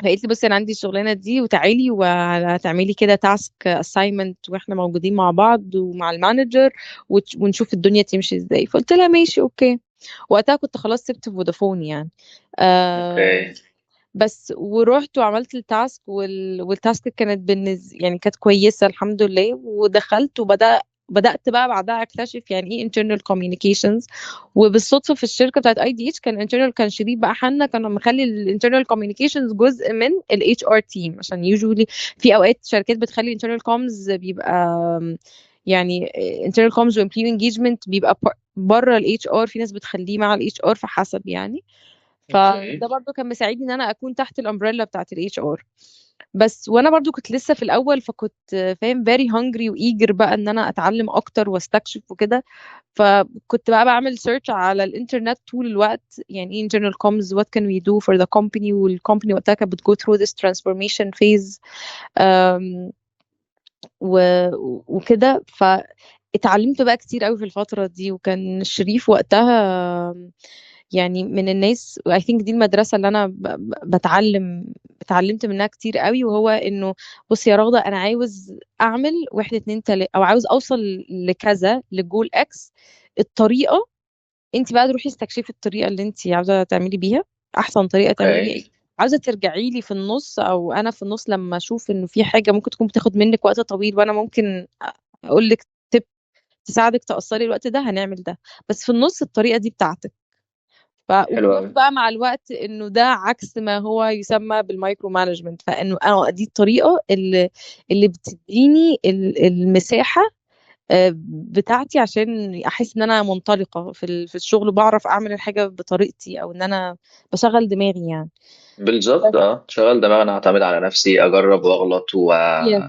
لي بصي، انا عندي الشغلانه دي وتعالي وهتعملي كده تاسك اساينمنت واحنا موجودين مع بعض ومع المانجر، ونشوف الدنيا تمشي ازاي. فقلت لها ماشي اوكي. وقتها كنت خلاص سبت فودافون يعني. اوكي. بس ورحت وعملت التاسك، والتاسك كانت يعني كانت كويسة الحمد لله، ودخلت بدأت بقى بعدها اكتشف يعني ايه internal communications. وبالصدفة في الشركة بتاعت اي دي اتش كان شريف بقى حنا كان مخلي ال internal communications جزء من ال HR team، عشان usually في اوقات شركات بتخلي internal comms بيبقى يعني internal comms و employee engagement بيبقى بره ال HR، في ناس بتخليه مع ال HR فحسب يعني. اوكي. فده برضو كان مساعدني ان انا اكون تحت الامبريلا بتاعت الاتش ار. بس وانا برضو كنت لسه في الاول، فكنت فاهم very hungry وايجر بقى ان انا اتعلم اكتر واستكشف وكده. فكنت بقى بعمل سيرش على الانترنت طول الوقت، يعني ايه internal comms, what can we do for the company. والcompany وقتها كانت بتgo through this transformation phase. أم، و... وكده اتعلمت بقى كتير قوي في الفترة دي. وكان شريف وقتها يعني من الناس I think دي المدرسة اللي أنا اتعلمت منها كتير قوي، وهو إنه بص يا رغدة، أنا عاوز أعمل واحد اتنين تلاتة، أو عاوز أوصل لكذا، لجول إكس. الطريقة أنت بقى تروحي استكشفي الطريقة اللي أنت عاوزة تعملي بيها، أحسن طريقة تعملي بيها إيه. اوكي. عاوزة ترجعي لي في النص أو أنا في النص لما أشوف إنه في حاجة ممكن تكون بتاخد منك وقت طويل، وأنا ممكن أقول لك تساعدك تقصري الوقت ده هنعمل ده، بس في النص الطريقة دي بتاعتك. حلو واكتشفت قوي. بقى مع الوقت انه ده عكس ما هو يسمى بالمايكرو مانجمنت، فانه انا دي الطريقة اللي بتديني المساحة بتاعتي عشان احس ان انا منطلقة في الشغل، بعرف اعمل الحاجة بطريقتي، او ان انا بشغل دماغي يعني. بالظبط، شغال دماغنا، اعتمد على نفسي، اجرب واغلط يس.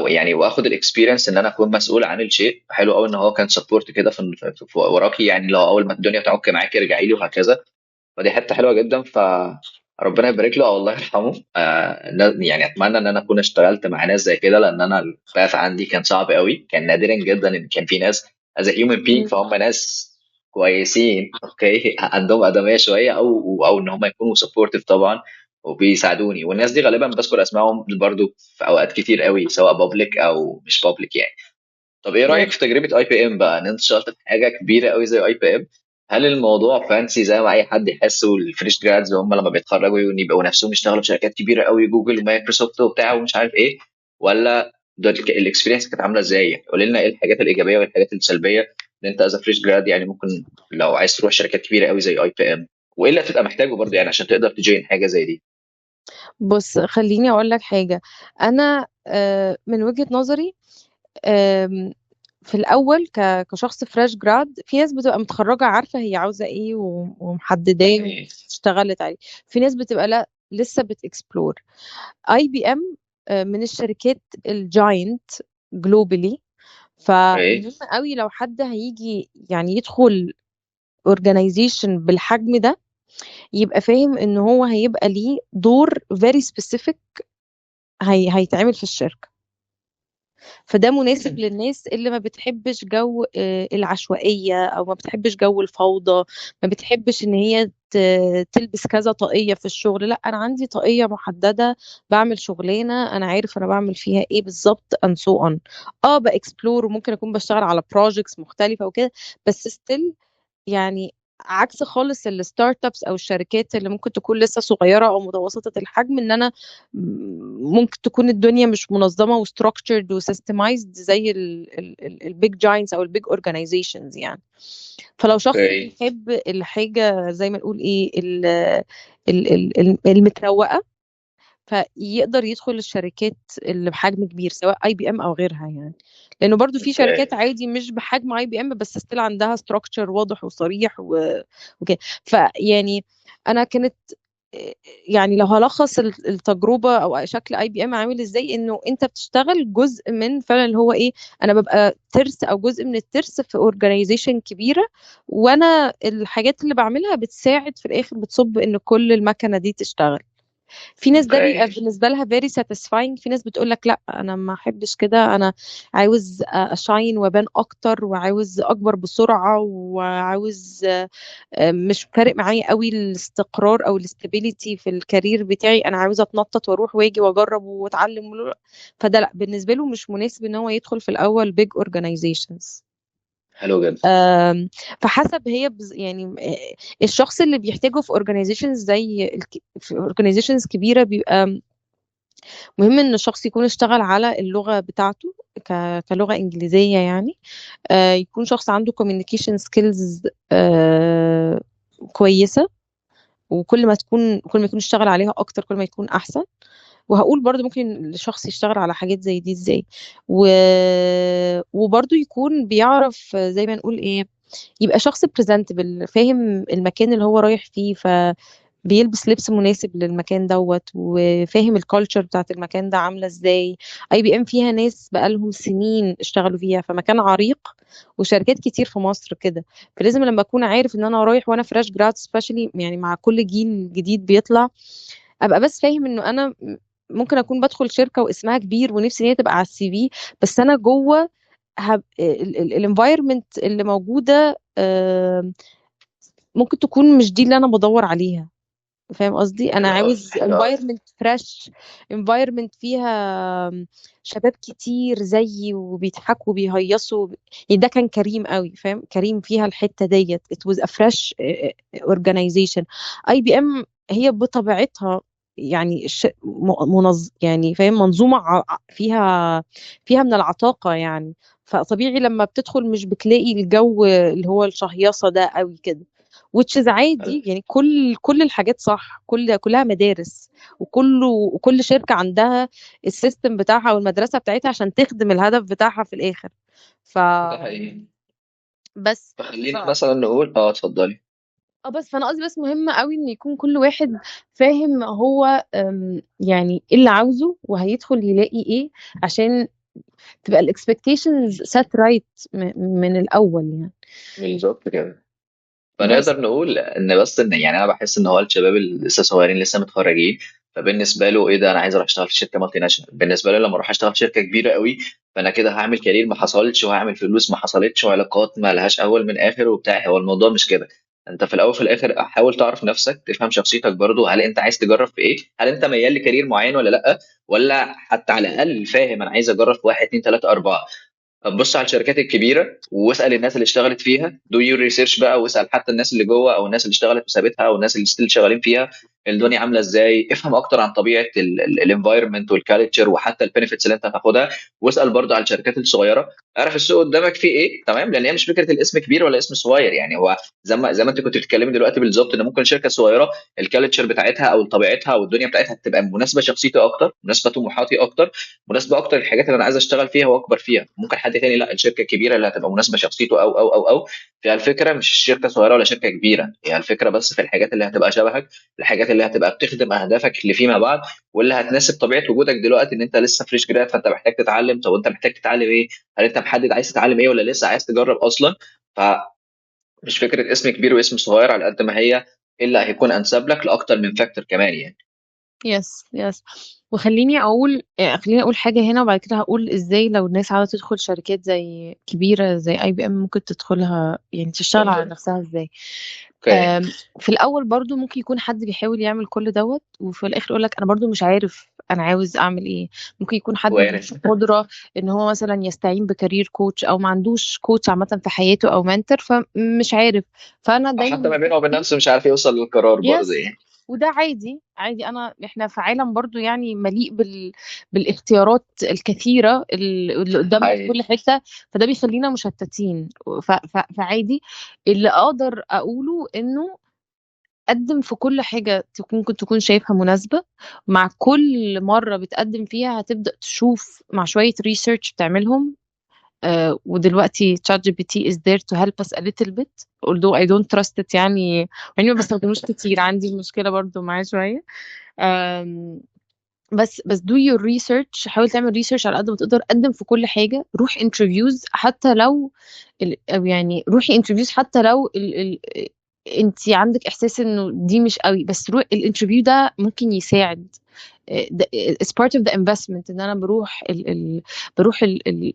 يعني واخد الاكسبيرينس ان انا اكون مسؤول عن الشيء. حلو قوي ان هو كان سبورت كده في وراكي، يعني لو اول ما الدنيا تعك معاكي ارجعي لي وهكذا. فدي حته حلوه جدا، فربنا يبارك له او الله يرحمه. يعني اتمنى ان انا اكون اشتغلت مع ناس زي كده، لان انا الباث عندي كان صعب قوي. كان نادرا جدا ان كان في ناس as a human being، مم. فهم ناس كويسين اوكي عندهم ادميه شويه، او ان هم يكونوا سبورتيف طبعا وبيساعدوني. والناس دي غالبا بذكر اسمائهم برضو في اوقات كتير قوي، سواء بابليك او مش بابليك يعني. طب ايه يس. رايك في تجربه اي بي ام بقى، ان انت اشتغلت في حاجه كبيره قوي زي اي بي ام؟ هل الموضوع فانسي زي ما اي حد يحسه؟ الفريش جرادز هم لما بيتخرجوا يبقوا نفسهم يشتغلوا في شركات كبيره قوي، جوجل ومايكروسوفت وبتاع ومش عارف ايه؟ ولا ده الاكسبيرينس كانت عامله ازاي؟ قول لنا ايه الحاجات الايجابيه والحاجات السلبيه ان انت از فريش جراد يعني ممكن لو عايز تروح شركات كبيره قوي زي اي بي ام، وايه اللي هتبقى محتاجه برضه يعني عشان تقدر تجين حاجه زي دي؟ بص خليني اقول لك حاجة. انا من وجهة نظري، آم، في الاول كشخص فريش جراد، في ناس بتبقى متخرجة عارفة هي عاوزة ايه ومحدداه واشتغلت عليه. في ناس بتبقى لا، لسه بتكسبلور. اي بي ام من الشركات الجاينت جلوبالي، اوكي. فمهم قوي لو حد هيجي يعني يدخل organization بالحجم ده، يبقى فاهم ان هو هيبقى ليه دور very specific هيتعمل في الشركة. فده مناسب للناس اللي ما بتحبش جو العشوائية، او ما بتحبش جو الفوضى، ما بتحبش ان هي تلبس كذا طاقية في الشغل. لا، انا عندي طاقية محددة، بعمل شغلانة انا عارف انا بعمل فيها ايه بالظبط and so on. باكسبلور، وممكن اكون بشتغل على projects مختلفة وكده، بس still يعني عكس خالص الستارت ابس او الشركات اللي ممكن تكون لسه صغيره او متوسطه الحجم، ان انا ممكن تكون الدنيا مش منظمه وستراكتشرد وسيستمايزد زي البيج جاينتس او البيج اورجانيزيشنز يعني. فلو شخص اوكي. بيحب الحاجه زي ما نقول ايه المتروقه، فيقدر يدخل الشركات اللي بحجم كبير، سواء اي بي ام او غيرها يعني. لانه برضو في اوكي. شركات عادي مش بحجم اي بي ام، بس ستيل عندها ستراكشر واضح وصريح وكده. فيعني انا كانت، يعني لو هلخص التجربه او شكل اي بي ام عامل ازاي، انه انت بتشتغل جزء من فعلا اللي هو ايه، انا ببقى ترس او جزء من الترس في اورجانيزيشن كبيره، وانا الحاجات اللي بعملها بتساعد في الاخر بتصب ان كل المكنه دي تشتغل. في ناس ده بيبقى اوكي. بالنسبة لها very satisfying، في ناس بتقول لك لا انا ما احبش كده، انا عاوز اشاين وابان اكتر، وعاوز اكبر بسرعة، وعاوز مش فارق معايا قوي الاستقرار او الاستابيليتي في الكارير بتاعي، انا عاوزة اتنطط واروح واجي واجرب واتعلم. فده لا، بالنسبة له مش مناسب ان هو يدخل في الاول big organizations. حلو جدا. فحسب هي يعني الشخص اللي بيحتاجه في organizations زي في organizations كبيرة، بيبقى مهم ان الشخص يكون اشتغل على اللغة بتاعته كلغة إنجليزية يعني. يكون شخص عنده communication skills كويسة، كل ما يكون اشتغل عليها اكتر كل ما يكون احسن. وهقول برضو ممكن الشخص يشتغل على حاجات زي دي ازاي، و... وبرضو يكون بيعرف زي ما نقول ايه، يبقى شخص presentable، فاهم المكان اللي هو رايح فيه، بيلبس لبس مناسب للمكان دوت، وفاهم الكالتشر بتاعت المكان ده عاملة ازاي. اي بي ام فيها ناس بقالهم سنين اشتغلوا فيها، فمكان عريق، وشركات كتير في مصر كده. فلازم لما اكون عارف ان انا رايح وانا فريش جراد سبيشالي، يعني مع كل جيل جديد بيطلع، ابقى بس فاهم انه انا ممكن اكون بدخل شركة واسمها كبير ونفسي ان هي تبقى على السي في، بس انا جوه الانفايرمنت اللي موجودة ممكن تكون مش دي اللي انا بدور عليها. فاهم قصدي؟ انا حلو قوي. عاوز environment fresh، environment فيها شباب كتير زيي وبيضحكوا وبيهيصوا. يعني ده كان كريم قوي، فاهم؟ كريم فيها الحتة ديت it was a fresh organization. اي بي ام هي بطبيعتها يعني يعني فاهم، منظومة فيها من العطاقة يعني. فطبيعي لما بتدخل مش بتلاقي الجو اللي هو الشهيصة ده قوي كده. which is عادي يعني، كل الحاجات صح، كلها مدارس، وكل شركة عندها السيستم بتاعها والمدرسة بتاعتها عشان تخدم الهدف بتاعها في الآخر. ف ده حقيقي. بس ف فخلينا مثلا نقول اتفضلي. بس فانا قصدي بس مهم قوي ان يكون كل واحد فاهم هو يعني ايه اللي عاوزه وهيدخل يلاقي ايه، عشان تبقى الاكسبكتيشنز سات رايت من الاول يعني. بالظبط كده. بس فنقدر نقول ان بس ان يعني انا بحس ان هو الشباب اللي لسه صغيرين لسه متخرجين، فبالنسبه له ايه ده، انا عايز اروح اشتغل في شركه مالتي ناشونال. بالنسبه له لما اروح اشتغل في شركه كبيره قوي، فانا كده هعمل كارير ما حصلش، وهعمل فلوس ما حصلتش، وعلاقات ما لهاش اول من اخر وبتاع. هو الموضوع مش كده. انت في الاول وفي الاخر حاول تعرف نفسك، تفهم شخصيتك برضو. هل انت عايز تجرب في ايه؟ هل انت ميال لكارير معين ولا لا؟ ولا حتى على الاقل فاهم انا عايز اجرب في واحد اتنين تلاته اربعه. بص على الشركات الكبيره واسال الناس اللي اشتغلت فيها، دو يور ريسيرش بقى، واسال حتى الناس اللي جوه او الناس اللي اشتغلت وسابتها او الناس اللي ستيل شغالين فيها، الدنيا عامله ازاي. افهم اكتر عن طبيعه الانفايرمنت والكالتشر وحتى البنفيتس اللي انت هتاخدها. واسال برضو على الشركات الصغيره، اعرف السوق قدامك فيه ايه. تمام، لان هي مش فكره الاسم كبير ولا اسم صغير. يعني هو زي ما انت كنت بتتكلمي دلوقتي بالظبط، ان ممكن شركه صغيره الكالتشر بتاعتها او طبيعتها او الدنيا بتاعتها تبقى مناسبه شخصيتي اكتر، مناسبه طموحاتي اكتر، مناسبه اكتر للحاجات اللي انا عايز اشتغل فيها واكبر فيها. ممكن حد تاني لا، الشركه الكبيره اللي هتبقى مناسبه شخصيته او فيها الفكره مش شركه صغيره ولا شركه كبيره، هي الفكره بس في الحاجات اللي هتبقى شبهك، الحاجات اللي هتبقى بتخدم اهدافك اللي فيما بعد، واللي هتناسب طبيعه وجودك دلوقتي. ان انت لسه فريش جراد، فانت محتاج تتعلم. طب انت محتاج تتعلم ايه؟ هل انت محدد عايز تتعلم ايه، ولا لسه عايز تجرب اصلا؟ فمش فكره اسم كبير واسم صغير على قد ما هي إيه اللي هيكون انسب لك لاكتر من فاكتور كمان يعني. يس يس. وخليني اقول خليني اقول حاجه هنا، وبعد كده هقول ازاي لو الناس عاوزه تدخل شركات زي كبيره زي اي بي ام ممكن تدخلها، يعني تشتغل على اتفضل. نفسها ازاي. اوكي. في الاول برضو ممكن يكون حد بيحاول يعمل كل دوت، وفي الاخر يقول لك انا برضو مش عارف انا عاوز اعمل ايه. ممكن يكون حد ما عندوش وارد. قدره ان هو مثلا يستعين بكارير كوتش، او ما عندوش كوتش عامه في حياته او منتور، فمش عارف. فانا او حتى دايما ما بينه وبين نفسه مش عارف يوصل للقرار برضه يس. يعني. وده عادي عادي. احنا في عالم برضو يعني مليء بالاختيارات الكثيرة اللي قدامنا في حقيقي. كل حتة. فده بيخلينا مشتتين. فعادي. اللي اقدر اقوله انه قدم في كل حاجة ممكن تكون شايفها مناسبة. مع كل مرة بتقدم فيها هتبدأ تشوف مع شوية ريسيرش بتعملهم. ودلوقتي تشات جي بي تي is there to help us a little bit although I don't trust it يعني. يعني ما بستخدموش كتير، عندي مشكلة برضو معاه شوية. آم، بس do your research، حاول تعمل research على قد ما تقدر. قدم في كل حاجة، روح interviews حتى لو أو يعني روحي interviews حتى لو انت عندك احساس انه دي مش قوي، بس روح الانترفيو ده ممكن يساعد. it's part of the investment ان انا بروح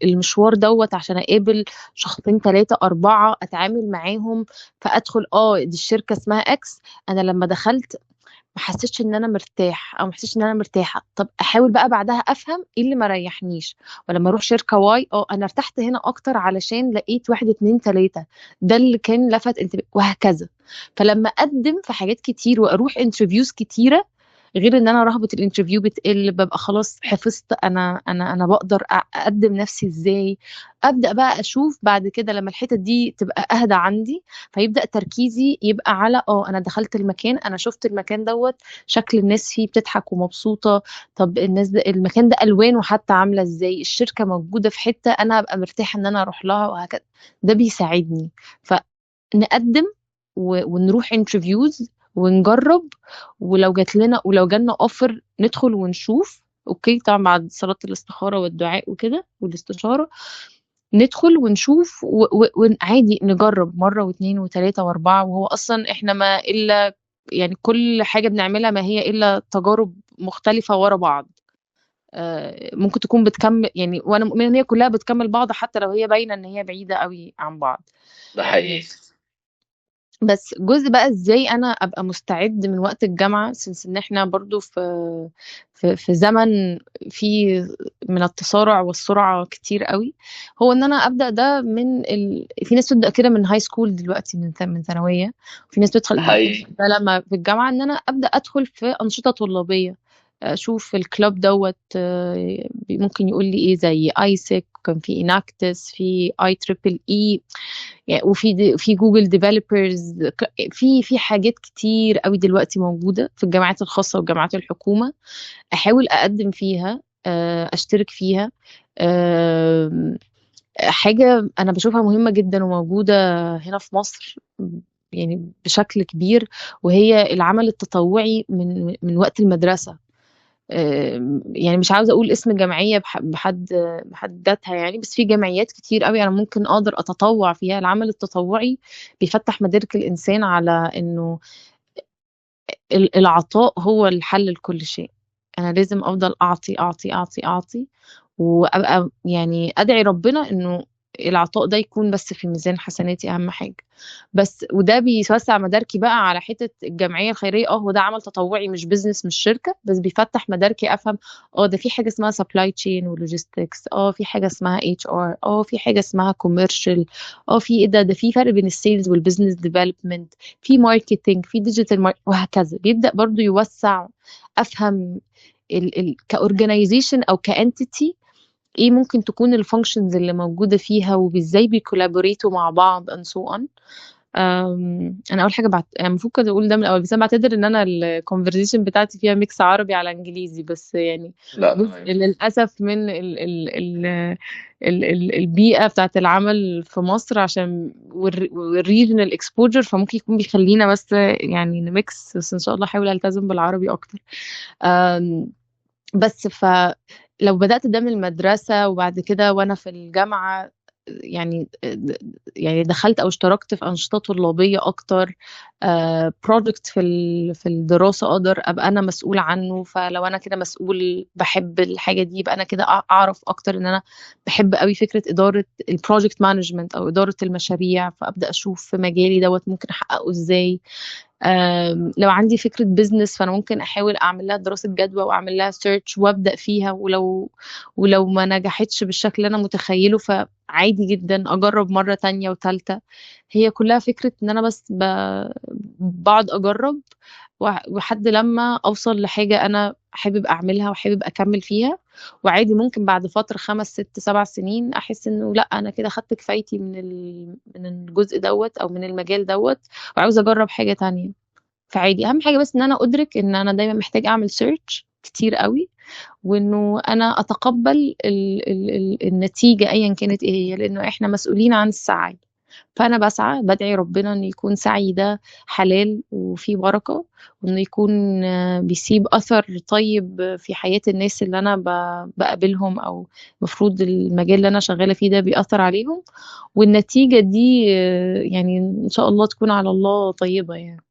المشوار دوت عشان اقابل شخصين ثلاثة أربعة اتعامل معاهم، فادخل دي الشركة اسمها اكس. انا لما دخلت ما حسيتش ان انا مرتاح او ما حسيتش ان انا مرتاحه، طب احاول بقى بعدها افهم ايه اللي ما ريحنيش. ولما اروح شركه واي، انا ارتحت هنا اكتر علشان لقيت واحد اتنين تلاته، ده اللي كان لفت انتباهي، وهكذا. فلما اقدم في حاجات كتير واروح انترفيوز كتيره، غير ان انا رهبة الانترفيو بتقل، ببقى خلاص حفظت انا بقدر اقدم نفسي ازاي. ابدا بقى اشوف بعد كده لما الحتة دي تبقى اهدى عندي، فيبدا تركيزي يبقى على انا دخلت المكان، انا شفت المكان دوت، شكل الناس فيه بتضحك ومبسوطة. طب الناس ده المكان ده الوانه حتى عاملة ازاي، الشركة موجودة في حتة انا ابقى مرتاحة ان انا اروح لها، وهكذا. ده بيساعدني. فنقدم ونروح انترفيوز ونجرب. ولو جالنا اوفر ندخل ونشوف. اوكي طبعا بعد صلاة الاستخارة والدعاء وكده والاستشارة، ندخل ونشوف وعادي نجرب مرة واثنين وثلاثة واربعة. وهو اصلا احنا ما الا يعني كل حاجة بنعملها ما هي الا تجارب مختلفة ورا بعض. ممكن تكون بتكمل يعني، وانا مؤمنة ان هي كلها بتكمل بعض حتى لو هي باينة ان هي بعيدة قوي عن بعض. ده آه، حقيقي. بس جزء بقى ازاي انا ابقى مستعد من وقت الجامعه، سنس ان احنا برضو في زمن فيه من التسارع والسرعه كتير قوي. هو ان انا ابدا ده في ناس بتبدا كده من هاي سكول دلوقتي، من ثانويه. وفي ناس ده بتدخل حقيقي. ده لما في الجامعه، ان انا ابدا ادخل في انشطه طلابيه. اشوف الكلاب دوت ممكن يقول لي ايه، زي ايسك، كان في اناكتس، في اي تريبل اي، في جوجل ديفلوبرز، في حاجات كتير قوي دلوقتي موجودة في الجامعات الخاصة والجامعات الحكومة. احاول اقدم فيها، اشترك فيها. آم، حاجة أنا بشوفها مهمة جدا وموجودة هنا في مصر يعني بشكل كبير، وهي العمل التطوعي من وقت المدرسة. يعني مش عاوزة أقول اسم جمعية بحددها يعني، بس في جمعيات كتير قوي أنا ممكن أقدر أتطوع فيها. العمل التطوعي بيفتح مدارك الإنسان على إنه العطاء هو الحل لكل شيء. انا لازم افضل اعطي اعطي اعطي اعطي، وابقى يعني ادعي ربنا انه العطاء ده يكون بس في ميزان حسناتي، اهم حاجة. بس وده بيوسع مداركي بقى على حتة الجمعية الخيرية. اه، هو ده عمل تطوعي مش بيزنس مش شركة، بس بيفتح مداركي افهم. اه، ده في حاجة اسمها سبلاي تشين ولوجيستكس، اه في حاجة اسمها اتش ار، اه في حاجة اسمها كوميرشال، اه في ايه ده في فرق بين السيلز والبيزنس ديفلوبمنت، في ماركتينج، في ديجيتال وهكذا. بيبدأ برضو يوسع، افهم كاورجنايزيشن او كانتيتي ايه ممكن تكون الفانكشنز اللي موجوده فيها، وازاي بيكولابوريتوا مع بعض and so on. انا اول حاجه يعني المفروض كنت اقول ده من الاول، بس انا بعتذر ان انا الكونفرزيشن بتاعتي فيها ميكس عربي على انجليزي، بس يعني لا جزء تمام. للاسف من ال البيئه بتاعت العمل في مصر، عشان والريجنال اكسبوجر، فممكن يكون بيخلينا بس يعني نميكس، بس ان شاء الله احاول التزم بالعربي اكتر. أم، بس لو بدأت ده من المدرسة، وبعد كده وأنا في الجامعة يعني يعني دخلت أو اشتركت في أنشطة طلابية أكتر، بروجكت في الدراسة أقدر أبقى أنا مسؤول عنه. فلو أنا كده مسؤول بحب الحاجة دي، يبقى أنا كده أعرف أكتر إن أنا بحب قوي فكرة إدارة البروجكت مانجمنت أو إدارة المشاريع، فأبدأ أشوف في مجالي دوت ممكن أحققه إزاي. لو عندي فكرة بيزنس، فأنا ممكن أحاول أعمل لها دراسة جدوى وأعمل لها سيرش وأبدأ فيها، ولو ما نجحتش بالشكل اللي أنا متخيله، فعادي جدا أجرب مرة تانية وتالتة. هي كلها فكرة إن أنا بس بقعد أجرب وحد لما أوصل لحاجة أنا حابب أعملها وحابب أكمل فيها. وعادي ممكن بعد فترة 5 6 7 سنين أحس إنه لأ، أنا كده خدت كفايتي من الجزء دوت أو من المجال دوت، وعاوزة أجرب حاجة تانية. فعادي، أهم حاجة بس إن أنا أدرك إن أنا دايما محتاج أعمل سيرش كتير قوي، وإنه أنا أتقبل النتيجة أيا كانت إيه هي، لأنه إحنا مسؤولين عن السعي. فأنا بسعى بدعي ربنا إن يكون سعي ده حلال وفيه بركة، وإنه يكون بيسيب أثر طيب في حياة الناس اللي أنا بقابلهم، أو المفروض المجال اللي أنا شغالة فيه ده بيأثر عليهم. والنتيجة دي يعني إن شاء الله تكون على الله طيبة يعني.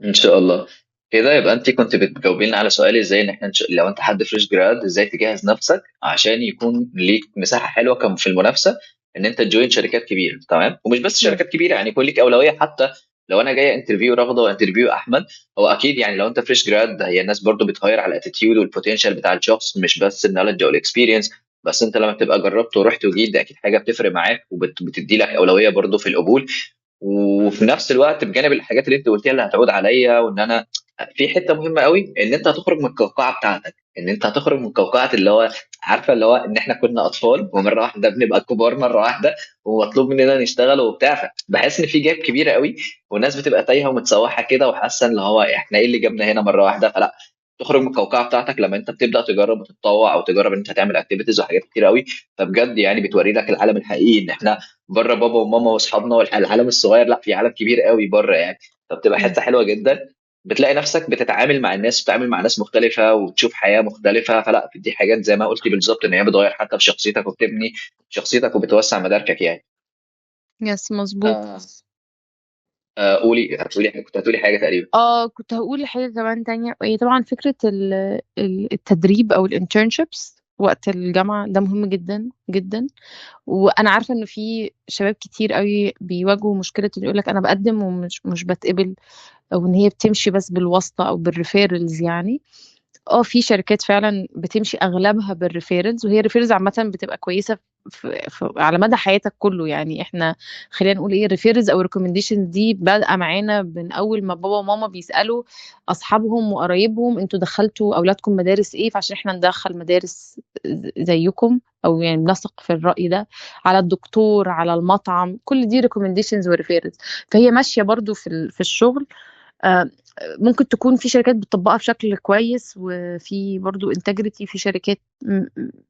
ان شاء الله. كده يبقى انت كنت بتجاوبين على سؤالي ازاي ان احنا لو انت حد فريش جراد ازاي تجهز نفسك عشان يكون ليك مساحه حلوه كم في المنافسه ان انت تجوين شركات كبيره. تمام، ومش بس Yes. شركات كبيره، يعني يكون ليك اولويه. حتى لو انا جاي انترفيو رغده وانترفيو احمد، هو اكيد يعني لو انت فريش جراد هي الناس برضو بتغير على الاتيتيود والبوتنشال بتاع الشخص، مش بس النولج او الاكسبيرينس. بس انت لما تبقى جربت ورحت وجيت ده اكيد حاجه بتفرق معاك وبتدي لك اولويه برضو في القبول. وفي نفس الوقت بجانب الحاجات اللي انت قلتيها اللي هتعود عليا، وان انا في حته مهمه قوي ان انت هتخرج من القوقعه بتاعتك، ان انت هتخرج من قوقعه اللي هو عارفه اللي هو ان احنا كنا اطفال ومره واحده بنبقى كبار مره واحده ومطلوب مننا نشتغل وبتاع. بحس ان في جاب كبيره قوي والناس بتبقى تايهه ومتسوحه كده وحاسه ان هو احنا ايه اللي جابنا هنا مره واحده. فلا، تخرج من القوقعه بتاعتك لما انت بتبدا تجرب وتتطوع او تجرب ان انت تعمل اكتيفيتيز وحاجات كتير قوي. فبجد يعني بتوري لك العالم الحقيقي ان احنا بره بابا وماما واصحابنا والعالم الصغير، لا في عالم كبير قوي بره يعني. فبتبقى Yes. حته حلوه جدا. بتلاقي نفسك بتتعامل مع الناس، بتتعامل مع ناس مختلفه وتشوف حياه مختلفه. فلا دي حاجات زي ما قلتي بالظبط ان هي بتغير حتى في شخصيتك وبتبني شخصيتك وبتوسع مداركك يعني. يس، مظبوط. آه كنت هتقولي حاجه تقريبا. اه، كنت هقول حاجة كمان تانية. هي طبعا فكرة التدريب او الانترنشيبس وقت الجامعة ده مهم جدا جدا. وانا عارفة انه في شباب كتير قوي بيواجهوا مشكلة اللي يقولك انا بقدم ومش مش بتقبل، او ان هي بتمشي بس بالواسطة او بالريفيرلز يعني. اه، في شركات فعلا بتمشي اغلبها بالريفيرلز، وهي الريفيرلز عامة بتبقى كويسة على مدى حياتك كله. يعني احنا خلينا نقول ايه، ريفيرز او ريكومنديشن دي بادئه معانا من اول ما بابا وماما بيسالوا اصحابهم وقرايبهم انتوا دخلتوا اولادكم مدارس ايه، فعشان احنا ندخل مدارس زيكم، او يعني بنثق في الرأي ده، على الدكتور، على المطعم، كل دي recommendations وريفيرز. فهي ماشية برضو في الشغل. آه، ممكن تكون في شركات بتطبقها بشكل كويس، وفي برضو انتجريتي، في شركات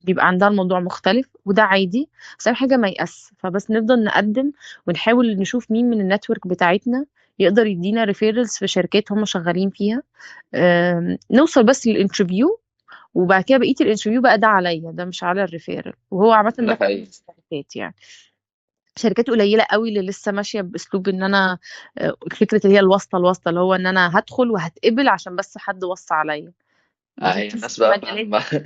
بيبقى عندها الموضوع مختلف، وده عادي. بس اهم حاجة ما يأس، فبس نفضل نقدم ونحاول نشوف مين من النتورك بتاعتنا يقدر يدينا ريفيرلز في شركات هم شغالين فيها. نوصل بس للانترفيو، وبعد كده بقية الانترفيو بقى ده عليا، ده مش على الريفيرال. وهو عامة ده ده في كل حقيقي. الشركات يعني. شركات قليلة قوي اللي لسه ماشية بأسلوب ان انا فكرة اللي هي الواسطة اللي هو ان انا هدخل وهتقبل عشان بس حد وصى عليا. دي هي بتمشي الناس في بقى مجالات. فاهمة.